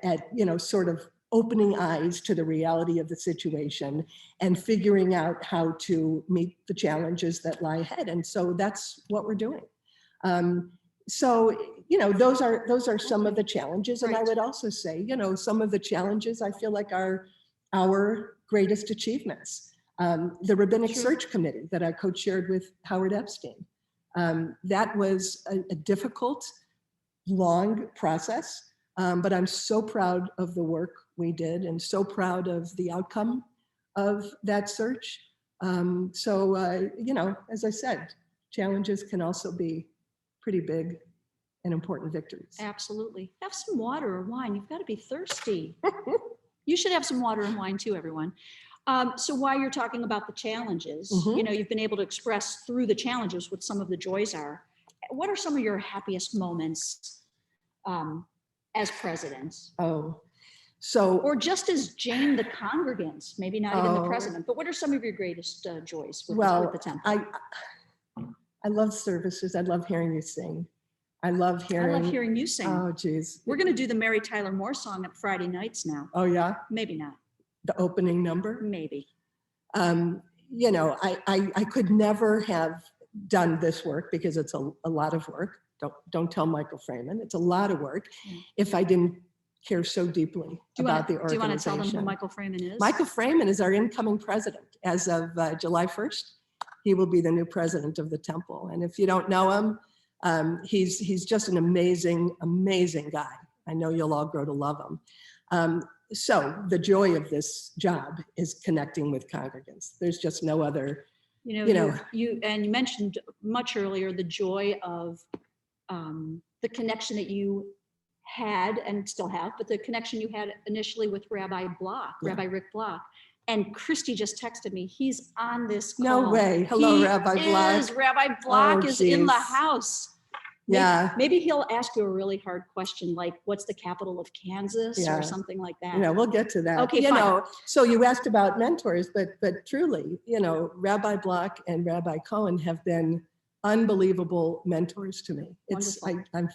Speaker 3: sort of opening eyes to the reality of the situation and figuring out how to meet the challenges that lie ahead. And so that's what we're doing. Those are some of the challenges. And I would also say, some of the challenges I feel like are our greatest achievements. The Rabbinic Search Committee that I co-chaired with Howard Epstein. That was a difficult, long process. But I'm so proud of the work we did and so proud of the outcome of that search. As I said, challenges can also be pretty big and important victories.
Speaker 1: Absolutely. Have some water or wine. You've got to be thirsty. You should have some water and wine too, everyone. So while you're talking about the challenges, you've been able to express through the challenges what some of the joys are. What are some of your happiest moments as president? Or just as Jane the congregant, maybe not even the president, but what are some of your greatest joys with the temple?
Speaker 3: I love services. I love hearing you sing. I love hearing
Speaker 1: you sing.
Speaker 3: Oh, geez.
Speaker 1: We're going to do the Mary Tyler Moore song at Friday nights now.
Speaker 3: Oh, yeah?
Speaker 1: Maybe not.
Speaker 3: The opening number?
Speaker 1: Maybe.
Speaker 3: I could never have done this work because it's a lot of work. Don't tell Michael Freeman. It's a lot of work if I didn't care so deeply about the organization.
Speaker 1: Do you want to tell them who Michael Freeman is?
Speaker 3: Michael Freeman is our incoming president. As of July 1st, he will be the new president of the temple. And if you don't know him, he's just an amazing, amazing guy. I know you'll all grow to love him. So the joy of this job is connecting with congregants. There's just no other,
Speaker 1: you mentioned much earlier the joy of the connection that you had and still have, but the connection you had initially with Rabbi Rick Block. And Christy just texted me, he's on this call.
Speaker 3: No way. Hello, Rabbi Block.
Speaker 1: Rabbi Block is in the house.
Speaker 3: Yeah.
Speaker 1: Maybe he'll ask you a really hard question, like what's the capital of Kansas or something like that.
Speaker 3: Yeah, we'll get to that.
Speaker 1: Okay, fine.
Speaker 3: So you asked about mentors, but truly, Rabbi Block and Rabbi Cohen have been unbelievable mentors to me. I'm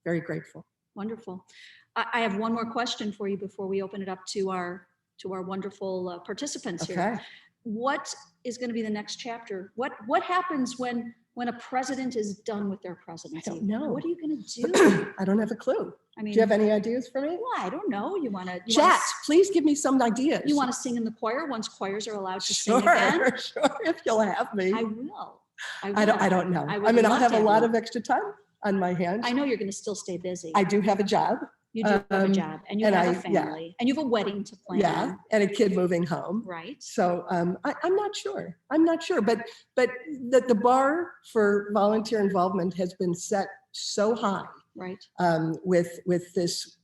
Speaker 3: very grateful.
Speaker 1: Wonderful. I have one more question for you before we open it up to our wonderful participants here. What is going to be the next chapter? What happens when a president is done with their presidency?
Speaker 3: I don't know.
Speaker 1: What are you going to do?
Speaker 3: I don't have a clue.
Speaker 1: I mean,
Speaker 3: do you have any ideas for me?
Speaker 1: Well, I don't know. You want to
Speaker 3: chat? Please give me some ideas.
Speaker 1: You want to sing in the choir once choirs are allowed to sing again?
Speaker 3: Sure. If you'll have me.
Speaker 1: I will.
Speaker 3: I don't know. I'll have a lot of extra time on my hands.
Speaker 1: I know you're going to still stay busy.
Speaker 3: I do have a job.
Speaker 1: You do have a job, and you have a family, and you have a wedding to plan.
Speaker 3: Yeah, and a kid moving home.
Speaker 1: Right.
Speaker 3: So I'm not sure. But the bar for volunteer involvement has been set so high.
Speaker 1: Right.
Speaker 3: With this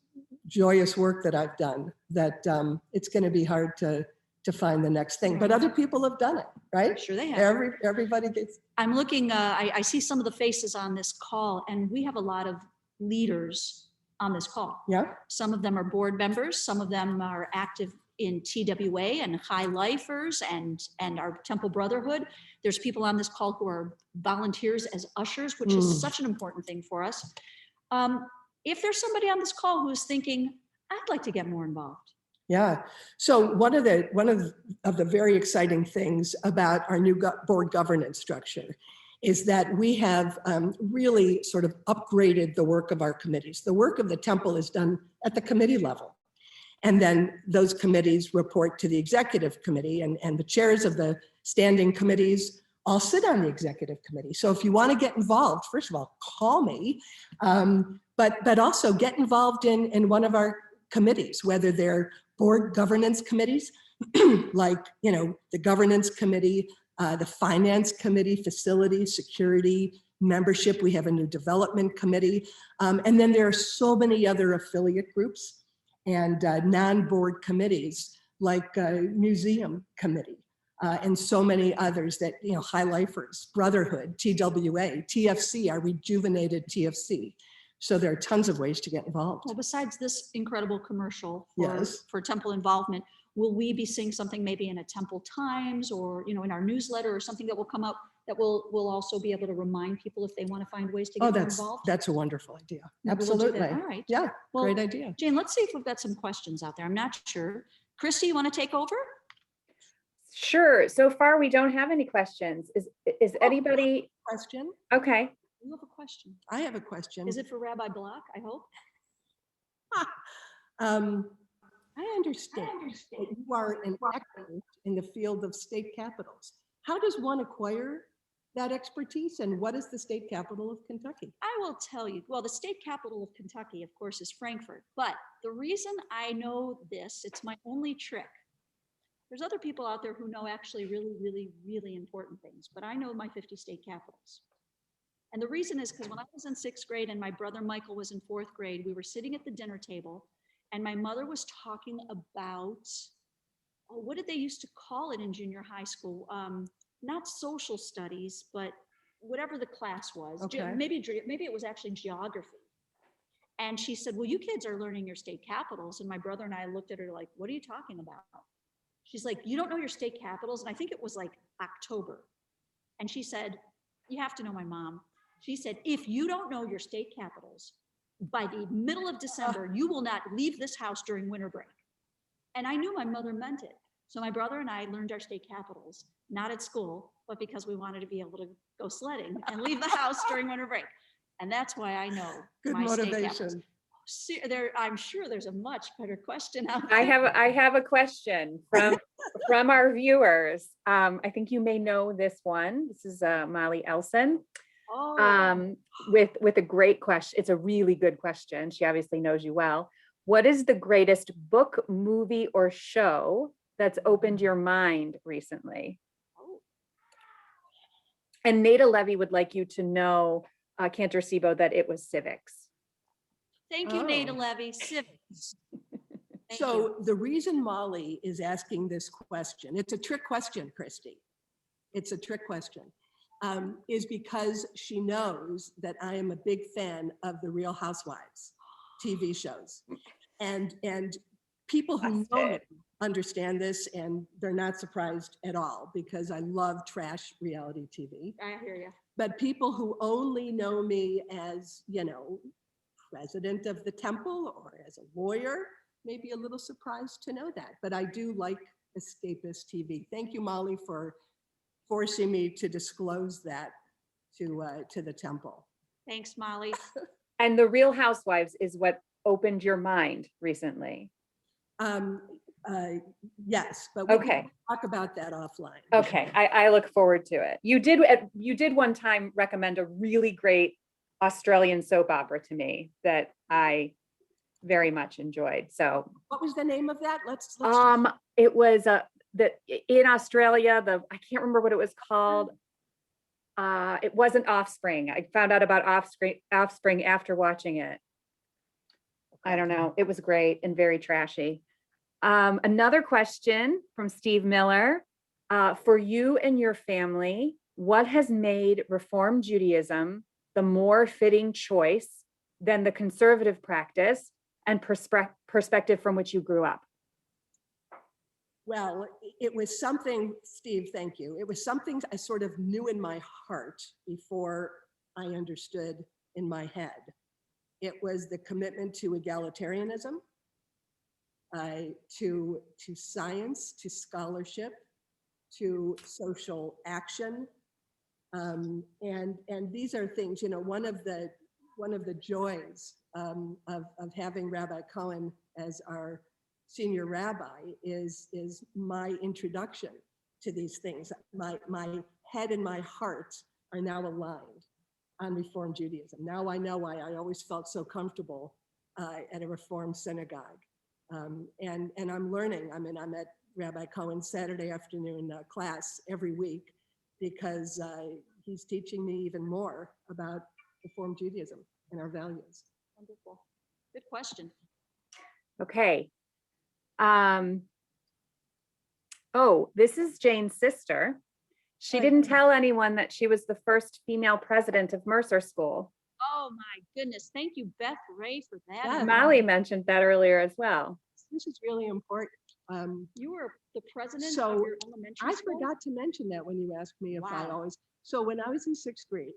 Speaker 3: joyous work that I've done, that it's going to be hard to find the next thing. But other people have done it, right?
Speaker 1: Sure they have.
Speaker 3: Everybody gets.
Speaker 1: I'm looking. I see some of the faces on this call, and we have a lot of leaders on this call.
Speaker 3: Yeah.
Speaker 1: Some of them are board members. Some of them are active in TWA and High Lifers and our Temple Brotherhood. There's people on this call who are volunteers as ushers, which is such an important thing for us. If there's somebody on this call who is thinking, I'd like to get more involved.
Speaker 3: Yeah. So one of the very exciting things about our new board governance structure is that we have really sort of upgraded the work of our committees. The work of the temple is done at the committee level. And then those committees report to the executive committee, and the chairs of the standing committees all sit on the executive committee. So if you want to get involved, first of all, call me, but also get involved in one of our committees, whether they're board governance committees, like, you know, the governance committee, the finance committee, facilities, security, membership. We have a new development committee. And then there are so many other affiliate groups and non-board committees like museum committee and so many others that, you know, High Lifers, Brotherhood, TWA, TFC, our rejuvenated TFC. So there are tons of ways to get involved.
Speaker 1: Well, besides this incredible commercial
Speaker 3: Yes.
Speaker 1: for Temple involvement, will we be seeing something maybe in a Temple Times or, you know, in our newsletter or something that will come up that will also be able to remind people if they want to find ways to
Speaker 3: Oh,
Speaker 1: get more involved?
Speaker 3: that's a wonderful idea.
Speaker 1: Maybe we'll do that.
Speaker 3: Absolutely.
Speaker 1: All right.
Speaker 3: Yeah,
Speaker 1: Well,
Speaker 3: great idea.
Speaker 1: Jane, let's see if we've got some questions out there. I'm not sure. Christy, you want to take over?
Speaker 2: Sure. So far, we don't have any questions. Is anybody,
Speaker 3: Question?
Speaker 2: okay.
Speaker 1: You have a question.
Speaker 3: I have a question.
Speaker 1: Is it for Rabbi Block, I hope?
Speaker 3: I understand that you are an expert in the field of state capitals. How does one acquire that expertise, and what is the state capital of Kentucky?
Speaker 1: I will tell you, well, the state capital of Kentucky, of course, is Frankfort. But the reason I know this, it's my only trick. There's other people out there who know actually really, really, really important things, but I know my 50 state capitals. And the reason is because when I was in 6th grade and my brother Michael was in 4th grade, we were sitting at the dinner table and my mother was talking about, oh, what did they used to call it in junior high school? Not social studies, but whatever the class was.
Speaker 3: Okay.
Speaker 1: Maybe it was actually geography. And she said, well, you kids are learning your state capitals. And my brother and I looked at her like, what are you talking about? She's like, you don't know your state capitals? And I think it was like October. And she said, you have to know my mom. She said, if you don't know your state capitals, by the middle of December, you will not leave this house during winter break. And I knew my mother meant it. So my brother and I learned our state capitals, not at school, but because we wanted to be able to go sledding and leave the house during winter break. And that's why I know
Speaker 3: Good
Speaker 1: my state capitals.
Speaker 3: motivation.
Speaker 1: I'm sure there's a much better question out
Speaker 2: I
Speaker 1: there.
Speaker 2: have a question from our viewers. I think you may know this one. This is Molly Elson.
Speaker 1: Oh.
Speaker 2: With a great question. It's a really good question. She obviously knows you well. What is the greatest book, movie, or show that's opened your mind recently?
Speaker 1: Oh.
Speaker 2: And Nada Levy would like you to know, Cantor Sibo, that it was civics.
Speaker 1: Thank you, Nada
Speaker 3: Oh.
Speaker 1: Levy. Civics. Thank
Speaker 3: So
Speaker 1: you.
Speaker 3: the reason Molly is asking this question, it's a trick question, Christy. It's a trick question, is because she knows that I am a big fan of the Real Housewives TV shows. And people who know me understand this, and they're not surprised at all because I love trash reality TV.
Speaker 1: I hear you.
Speaker 3: But people who only know me as, you know, president of the Temple or as a lawyer may be a little surprised to know that. But I do like escapist TV. Thank you, Molly, for forcing me to disclose that to the Temple.
Speaker 1: Thanks, Molly.
Speaker 2: And the Real Housewives is what opened your mind recently.
Speaker 3: Yes, but we
Speaker 2: Okay.
Speaker 3: can talk about that offline.
Speaker 2: Okay, I look forward to it. You did one time recommend a really great Australian soap opera to me that I very much enjoyed. So
Speaker 3: What was the name of that? Let's
Speaker 2: it was that in Australia, I can't remember what it was called. It wasn't Offspring. I found out about Offspring after watching it. I don't know. It was great and very trashy. Another question from Steve Miller. For you and your family, what has made Reform Judaism the more fitting choice than the conservative practice and perspective from which you grew up?
Speaker 3: Well, it was something, Steve, thank you. It was something I sort of knew in my heart before I understood in my head. It was the commitment to egalitarianism, to science, to scholarship, to social action. And these are things, you know, one of the joys of having Rabbi Cohen as our senior rabbi is my introduction to these things. My head and my heart are now aligned on Reform Judaism. Now I know why I always felt so comfortable at a Reform synagogue. And I'm learning. I mean, I'm at Rabbi Cohen's Saturday afternoon class every week because he's teaching me even more about Reform Judaism and our values.
Speaker 1: Wonderful. Good question.
Speaker 2: Okay. Oh, this is Jane's sister. She
Speaker 3: Hi.
Speaker 2: didn't tell anyone that she was the first female president of Mercer School.
Speaker 1: Oh my goodness. Thank you, Beth Ray, for that.
Speaker 3: Yeah.
Speaker 2: Molly mentioned that earlier as well.
Speaker 3: This is really important.
Speaker 1: You were the president
Speaker 3: So,
Speaker 1: of your elementary
Speaker 3: I
Speaker 1: school?
Speaker 3: forgot to mention that when you asked me if I
Speaker 1: Wow.
Speaker 3: always, so when I was in sixth grade,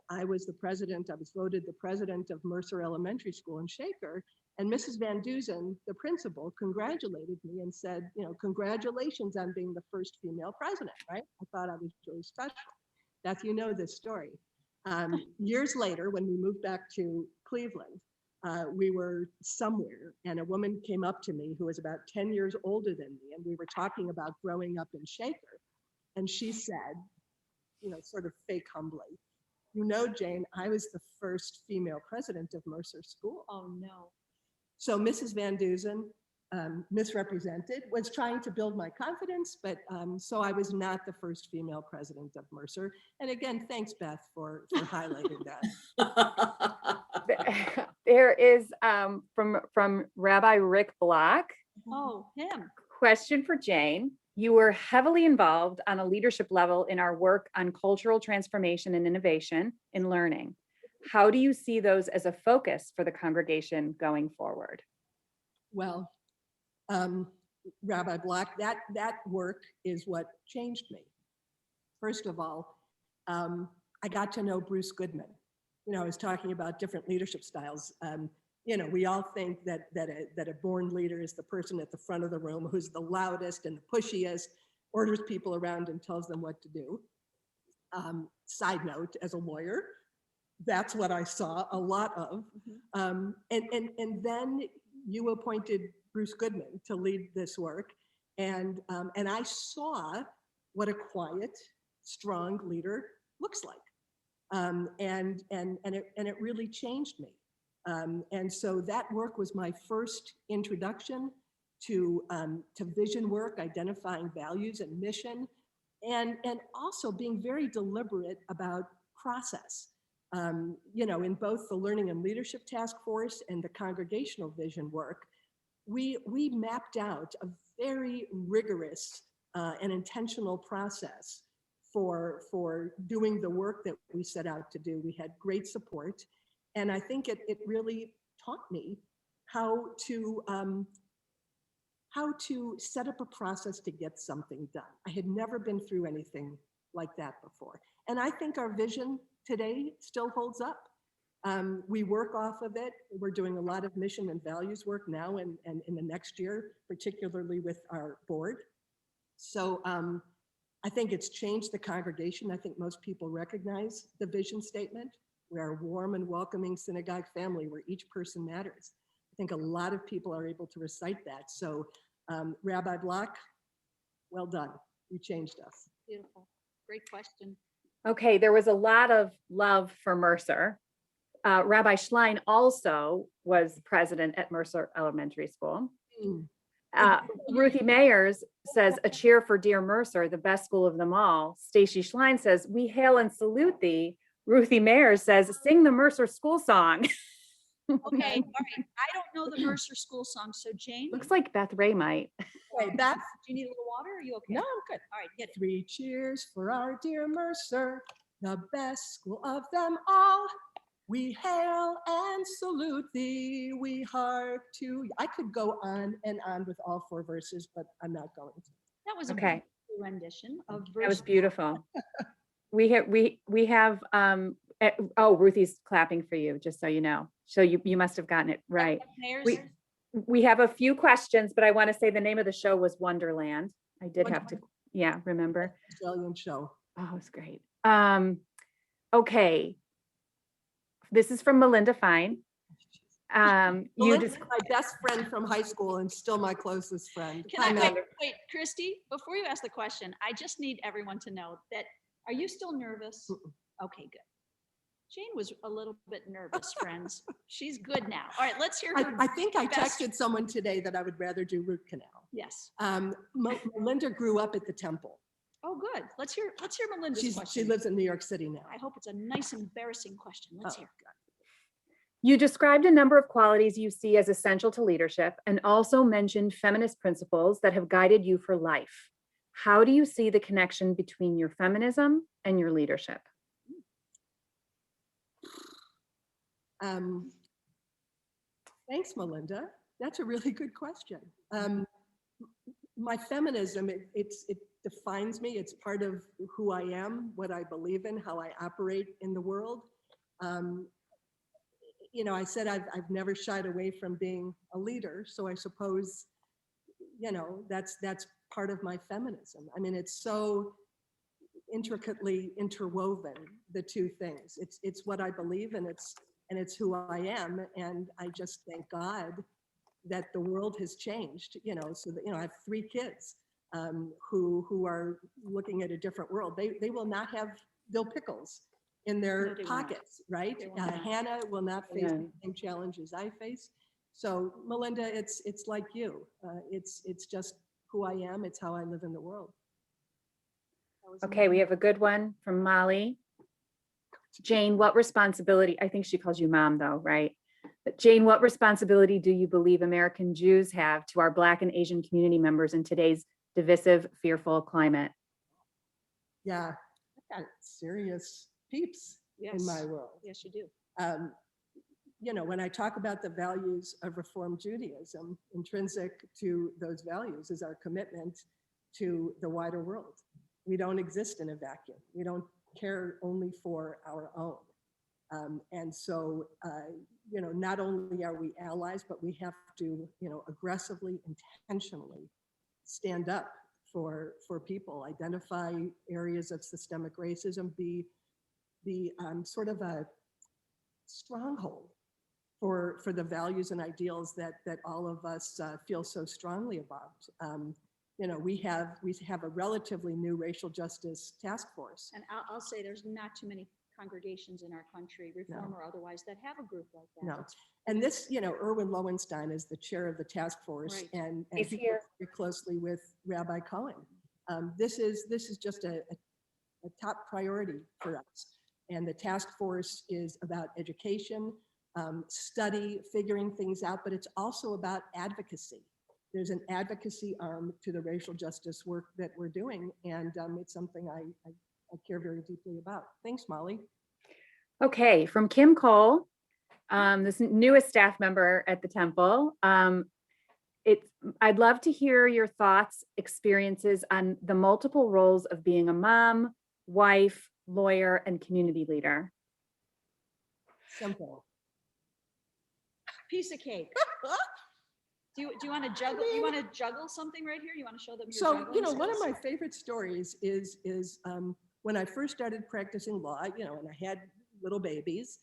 Speaker 3: I was the president, I was voted the president of Mercer Elementary School in Shaker. And Mrs. Van Duzen, the principal, congratulated me and said, you know, congratulations on being the first female president, right? I thought I was really special. Beth, you know this story. Years later, when we moved back to Cleveland, we were somewhere and a woman came up to me who was about 10 years older than me. And we were talking about growing up in Shaker. And she said, you know, sort of fake humbly, you know, Jane, I was the first female president of Mercer School.
Speaker 1: Oh no.
Speaker 3: So Mrs. Van Duzen, misrepresented, was trying to build my confidence, but so I was not the first female president of Mercer. And again, thanks, Beth, for highlighting that.
Speaker 2: There is from Rabbi Rick Block.
Speaker 1: Oh, him.
Speaker 2: Question for Jane. You were heavily involved on a leadership level in our work on cultural transformation and innovation in learning. How do you see those as a focus for the congregation going forward?
Speaker 3: Well, Rabbi Block, that work is what changed me. First of all, I got to know Bruce Goodman. You know, I was talking about different leadership styles. You know, we all think that a born leader is the person at the front of the room who's the loudest and the pushiest, orders people around and tells them what to do. Side note, as a lawyer, that's what I saw a lot of. And then you appointed Bruce Goodman to lead this work. And I saw what a quiet, strong leader looks like. And it really changed me. And so that work was my first introduction to vision work, identifying values and mission, and also being very deliberate about process. You know, in both the Learning and Leadership Task Force and the congregational vision work, we mapped out a very rigorous and intentional process for doing the work that we set out to do. We had great support. And I think it really taught me how to set up a process to get something done. I had never been through anything like that before. And I think our vision today still holds up. We work off of it. We're doing a lot of mission and values work now and in the next year, particularly with our board. So I think it's changed the congregation. I think most people recognize the vision statement. We are a warm and welcoming synagogue family where each person matters. I think a lot of people are able to recite that. So Rabbi Block, well done. You changed us.
Speaker 1: Beautiful. Great question.
Speaker 2: Okay, there was a lot of love for Mercer. Rabbi Schlein also was president at Mercer Elementary School. Ruthie Mayers says, a cheer for dear Mercer, the best school of them all. Stacy Schlein says, we hail and salute thee. Ruthie Mayers says, sing the Mercer school song.
Speaker 1: Okay, all right. I don't know the Mercer school song, so Jane,
Speaker 2: Looks like Beth Ray might.
Speaker 3: Okay, Beth?
Speaker 1: do you need a little water? Are you okay?
Speaker 3: No, I'm good.
Speaker 1: All right, get it.
Speaker 3: 3 cheers for our dear Mercer, the best school of them all. We hail and salute thee. We hark to. I could go on and on with all 4 verses, but I'm not going to.
Speaker 1: That was a
Speaker 2: Okay.
Speaker 1: beautiful rendition of
Speaker 2: That was
Speaker 1: verse.
Speaker 2: beautiful. We have oh, Ruthie's clapping for you, just so you know. So you must have gotten it right.
Speaker 1: Mayors.
Speaker 2: We have a few questions, but I want to say the name of the show was Wonderland. I did have to, yeah, remember.
Speaker 3: Australian show.
Speaker 2: Oh, it's great. Okay. This is from Melinda Fine. You
Speaker 3: Melinda's
Speaker 2: just,
Speaker 3: my best friend from high school and still my closest friend.
Speaker 1: Can
Speaker 3: Hi,
Speaker 1: I,
Speaker 3: Mel.
Speaker 1: wait, Christy, before you ask the question, I just need everyone to know that, are you still nervous? Okay, good. Jane was a little bit nervous, friends. She's good now. All right, let's hear her.
Speaker 3: I think I
Speaker 1: best-
Speaker 3: texted someone today that I would rather do root canal.
Speaker 1: Yes.
Speaker 3: Melinda grew up at the Temple.
Speaker 1: Oh, good. Let's hear Melinda's
Speaker 3: She
Speaker 1: question.
Speaker 3: lives in New York City now.
Speaker 1: I hope it's a nice, embarrassing question. Let's
Speaker 3: Oh,
Speaker 1: hear.
Speaker 2: you described a number of qualities you see as essential to leadership and also mentioned feminist principles that have guided you for life. How do you see the connection between your feminism and your leadership?
Speaker 3: Thanks, Melinda. That's a really good question. My feminism, it defines me. It's part of who I am, what I believe in, how I operate in the world. You know, I said I've never shied away from being a leader. So I suppose, you know, that's part of my feminism. I mean, it's so intricately interwoven, the two things. It's what I believe and it's who I am. And I just thank God that the world has changed, you know, so that, you know, I have 3 kids who are looking at a different world. They will not have dill pickles in their
Speaker 1: No, they won't.
Speaker 3: pockets, right?
Speaker 1: They will not.
Speaker 3: Hannah will not face
Speaker 2: Yeah.
Speaker 3: the same challenges I face. So Melinda, it's like you. It's just who I am. It's how I live in the world.
Speaker 1: That was
Speaker 2: Okay, we have a good one from Molly. Jane, what responsibility, I think she calls you mom though, right? But Jane, what responsibility do you believe American Jews have to our Black and Asian community members in today's divisive, fearful climate?
Speaker 3: Yeah, I've got serious peeps
Speaker 1: yes.
Speaker 3: in my world.
Speaker 1: Yes, you do.
Speaker 3: You know, when I talk about the values of Reform Judaism, intrinsic to those values is our commitment to the wider world. We don't exist in a vacuum. We don't care only for our own. And so, you know, not only are we allies, but we have to, you know, aggressively, intentionally stand up for people, identify areas of systemic racism, be sort of a stronghold for the values and ideals that all of us feel so strongly about. You know, we have a relatively new racial justice task force.
Speaker 1: And I'll say there's not too many congregations in our country, reform or otherwise, that have a group like that.
Speaker 3: No. And this, you know, Erwin Lowenstein is the chair of the task force,
Speaker 1: Right.
Speaker 3: and
Speaker 2: He's
Speaker 3: he
Speaker 2: here.
Speaker 3: works very closely with Rabbi Cohen. This is just a top priority for us. And the task force is about education, study, figuring things out, but it's also about advocacy. There's an advocacy arm to the racial justice work that we're doing, and it's something I care very deeply about. Thanks, Molly.
Speaker 2: Okay, from Kim Cole, this newest staff member at the Temple. I'd love to hear your thoughts, experiences on the multiple roles of being a mom, wife, lawyer, and community leader.
Speaker 3: Simple.
Speaker 1: Piece of cake. Do you want to juggle? You want to juggle something right here? You want to show them your
Speaker 3: So,
Speaker 1: juggling
Speaker 3: you know, one of
Speaker 1: skills?
Speaker 3: my favorite stories is when I first started practicing law, you know, and I had little babies,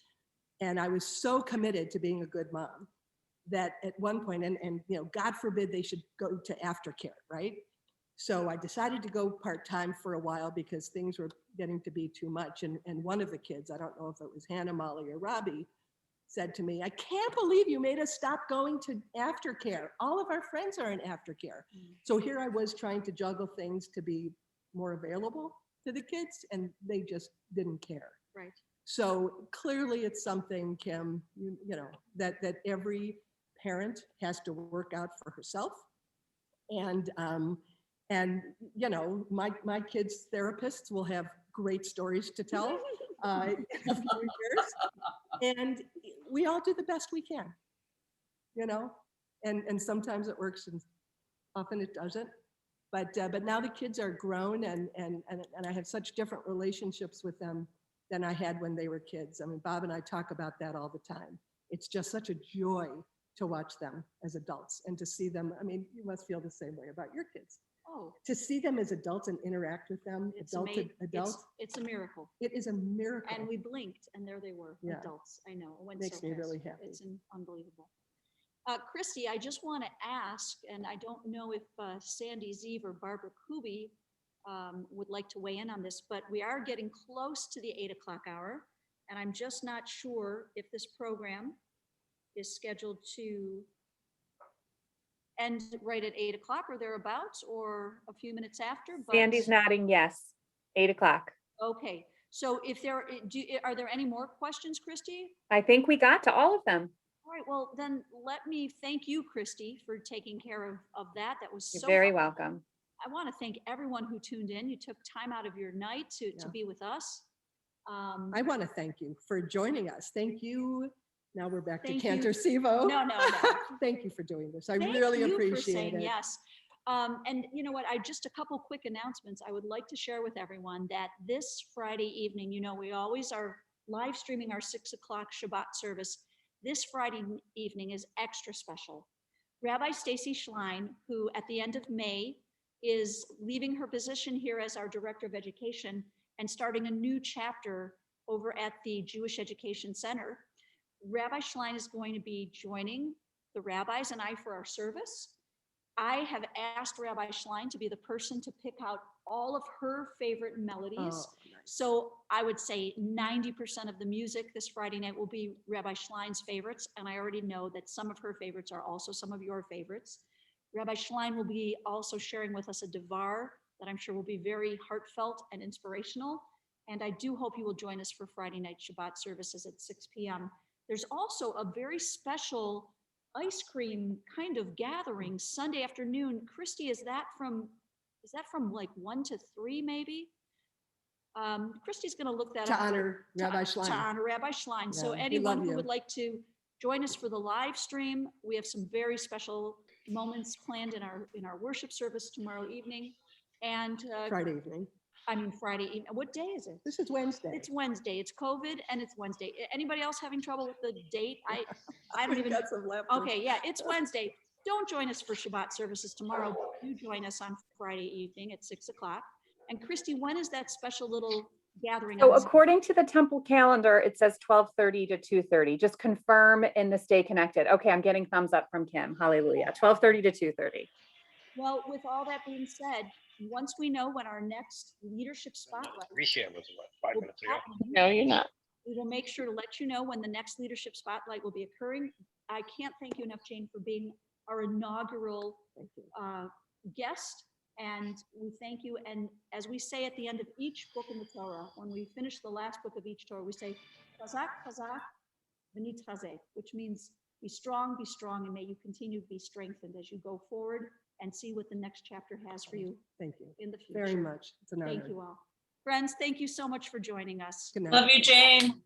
Speaker 3: and I was so committed to being a good mom that at one point, and you know, God forbid they should go to aftercare, right? So I decided to go part-time for a while because things were getting to be too much. And one of the kids, I don't know if it was Hannah, Molly, or Robbie, said to me, "I can't believe you made us stop going to aftercare. All of our friends are in aftercare." So here I was trying to juggle things to be more available to the kids, and they just didn't care.
Speaker 1: Right.
Speaker 3: So clearly it's something, Kim, you know, that every parent has to work out for herself. And you know, my kids' therapists will have great stories to tell in a few years. And we all do the best we can, you know, and sometimes it works and often it doesn't. But now the kids are grown, and I have such different relationships with them than I had when they were kids. I mean, Bob and I talk about that all the time. It's just such a joy to watch them as adults and to see them. I mean, you must feel the same way about your kids.
Speaker 1: Oh,
Speaker 3: To see them as adults and interact with them,
Speaker 1: it's
Speaker 3: adult to
Speaker 1: amazing.
Speaker 3: adult,
Speaker 1: It's a miracle.
Speaker 3: it is a miracle.
Speaker 1: And we blinked and there they were,
Speaker 3: Yeah.
Speaker 1: adults. I know. It went
Speaker 3: Makes
Speaker 1: so
Speaker 3: me
Speaker 1: fast.
Speaker 3: really happy.
Speaker 1: It's unbelievable. Christy, I just want to ask, and I don't know if Sandy Zeev or Barbara Kuby would like to weigh in on this, but we are getting close to the 8 o'clock hour. And I'm just not sure if this program is scheduled to end right at 8 o'clock or thereabouts, or a few minutes after. But
Speaker 2: Sandy's nodding yes, 8 o'clock.
Speaker 1: okay, so if are there any more questions, Christy?
Speaker 2: I think we got to all of them.
Speaker 1: All right, well, then let me thank you, Christy, for taking care of that. That was
Speaker 2: You're
Speaker 1: so
Speaker 2: very
Speaker 1: helpful.
Speaker 2: welcome.
Speaker 1: I want to thank everyone who tuned in. You took time out of your night to
Speaker 3: Yeah.
Speaker 1: be with us.
Speaker 3: I want to thank you for joining us. Thank you. Now we're back to
Speaker 1: Thank you.
Speaker 3: Cantor Sivo.
Speaker 1: No.
Speaker 3: Thank you for doing this. I
Speaker 1: Thank
Speaker 3: really
Speaker 1: you for
Speaker 3: appreciate
Speaker 1: saying
Speaker 3: it.
Speaker 1: yes. And you know what, just a couple quick announcements I would like to share with everyone that this Friday evening, we always are live streaming our 6 o'clock Shabbat service. This Friday evening is extra special. Rabbi Stacy Schlein, who at the end of May is leaving her position here as our Director of Education and starting a new chapter over at the Jewish Education Center. Rabbi Schlein is going to be joining the rabbis and I for our service. I have asked Rabbi Schlein to be the person to pick out all of her favorite melodies.
Speaker 3: Oh, nice.
Speaker 1: So I would say 90% of the music this Friday night will be Rabbi Schlein's favorites. And I already know that some of her favorites are also some of your favorites. Rabbi Schlein will be also sharing with us a devar that I'm sure will be very heartfelt and inspirational. And I do hope you will join us for Friday night Shabbat services at 6 p.m. There's also a very special ice cream kind of gathering Sunday afternoon. Christy, is that from like 1 to 3 maybe? Christy's going to look that
Speaker 3: To
Speaker 1: up.
Speaker 3: honor Rabbi
Speaker 1: To
Speaker 3: Schlein.
Speaker 1: honor Rabbi Schlein. So
Speaker 3: Yeah, we
Speaker 1: anyone
Speaker 3: love
Speaker 1: who
Speaker 3: you.
Speaker 1: would like to join us for the live stream, we have some very special moments planned in our worship service tomorrow evening. And
Speaker 3: Friday evening.
Speaker 1: Friday evening. What day is it?
Speaker 3: This is Wednesday.
Speaker 1: It's Wednesday. It's COVID and it's Wednesday. Anybody else having trouble with the date? I don't
Speaker 3: We've
Speaker 1: even.
Speaker 3: got some leftovers.
Speaker 1: Okay, yeah, it's Wednesday. Don't join us for Shabbat services tomorrow. But do join us on Friday evening at 6 o'clock. And Christy, when is that special little gathering?
Speaker 2: So according to the temple calendar, it says 12:30 to 2:30. Just confirm in the Stay Connected. Okay, I'm getting thumbs up from Kim. Hallelujah. 12:30 to 2:30.
Speaker 1: Well, with all that being said, once we know when our next leadership spotlight.
Speaker 4: Reshared was what, 5 minutes ago?
Speaker 5: No, you're not.
Speaker 1: We will make sure to let you know when the next leadership spotlight will be occurring. I can't thank you enough, Jane, for being our inaugural guest. And we thank you. And as we say at the end of each book in the Torah, when we finish the last book of each Torah, we say, Chazak, Chazak, v'nitzchazek, which means be strong, and may you continue to be strengthened as you go forward and see what the next chapter has for you
Speaker 3: Thank you
Speaker 1: in the future.
Speaker 3: very much. It's an honor.
Speaker 1: Thank you all. Friends, thank you so much for joining us.
Speaker 3: Good night.
Speaker 5: Love you, Jane.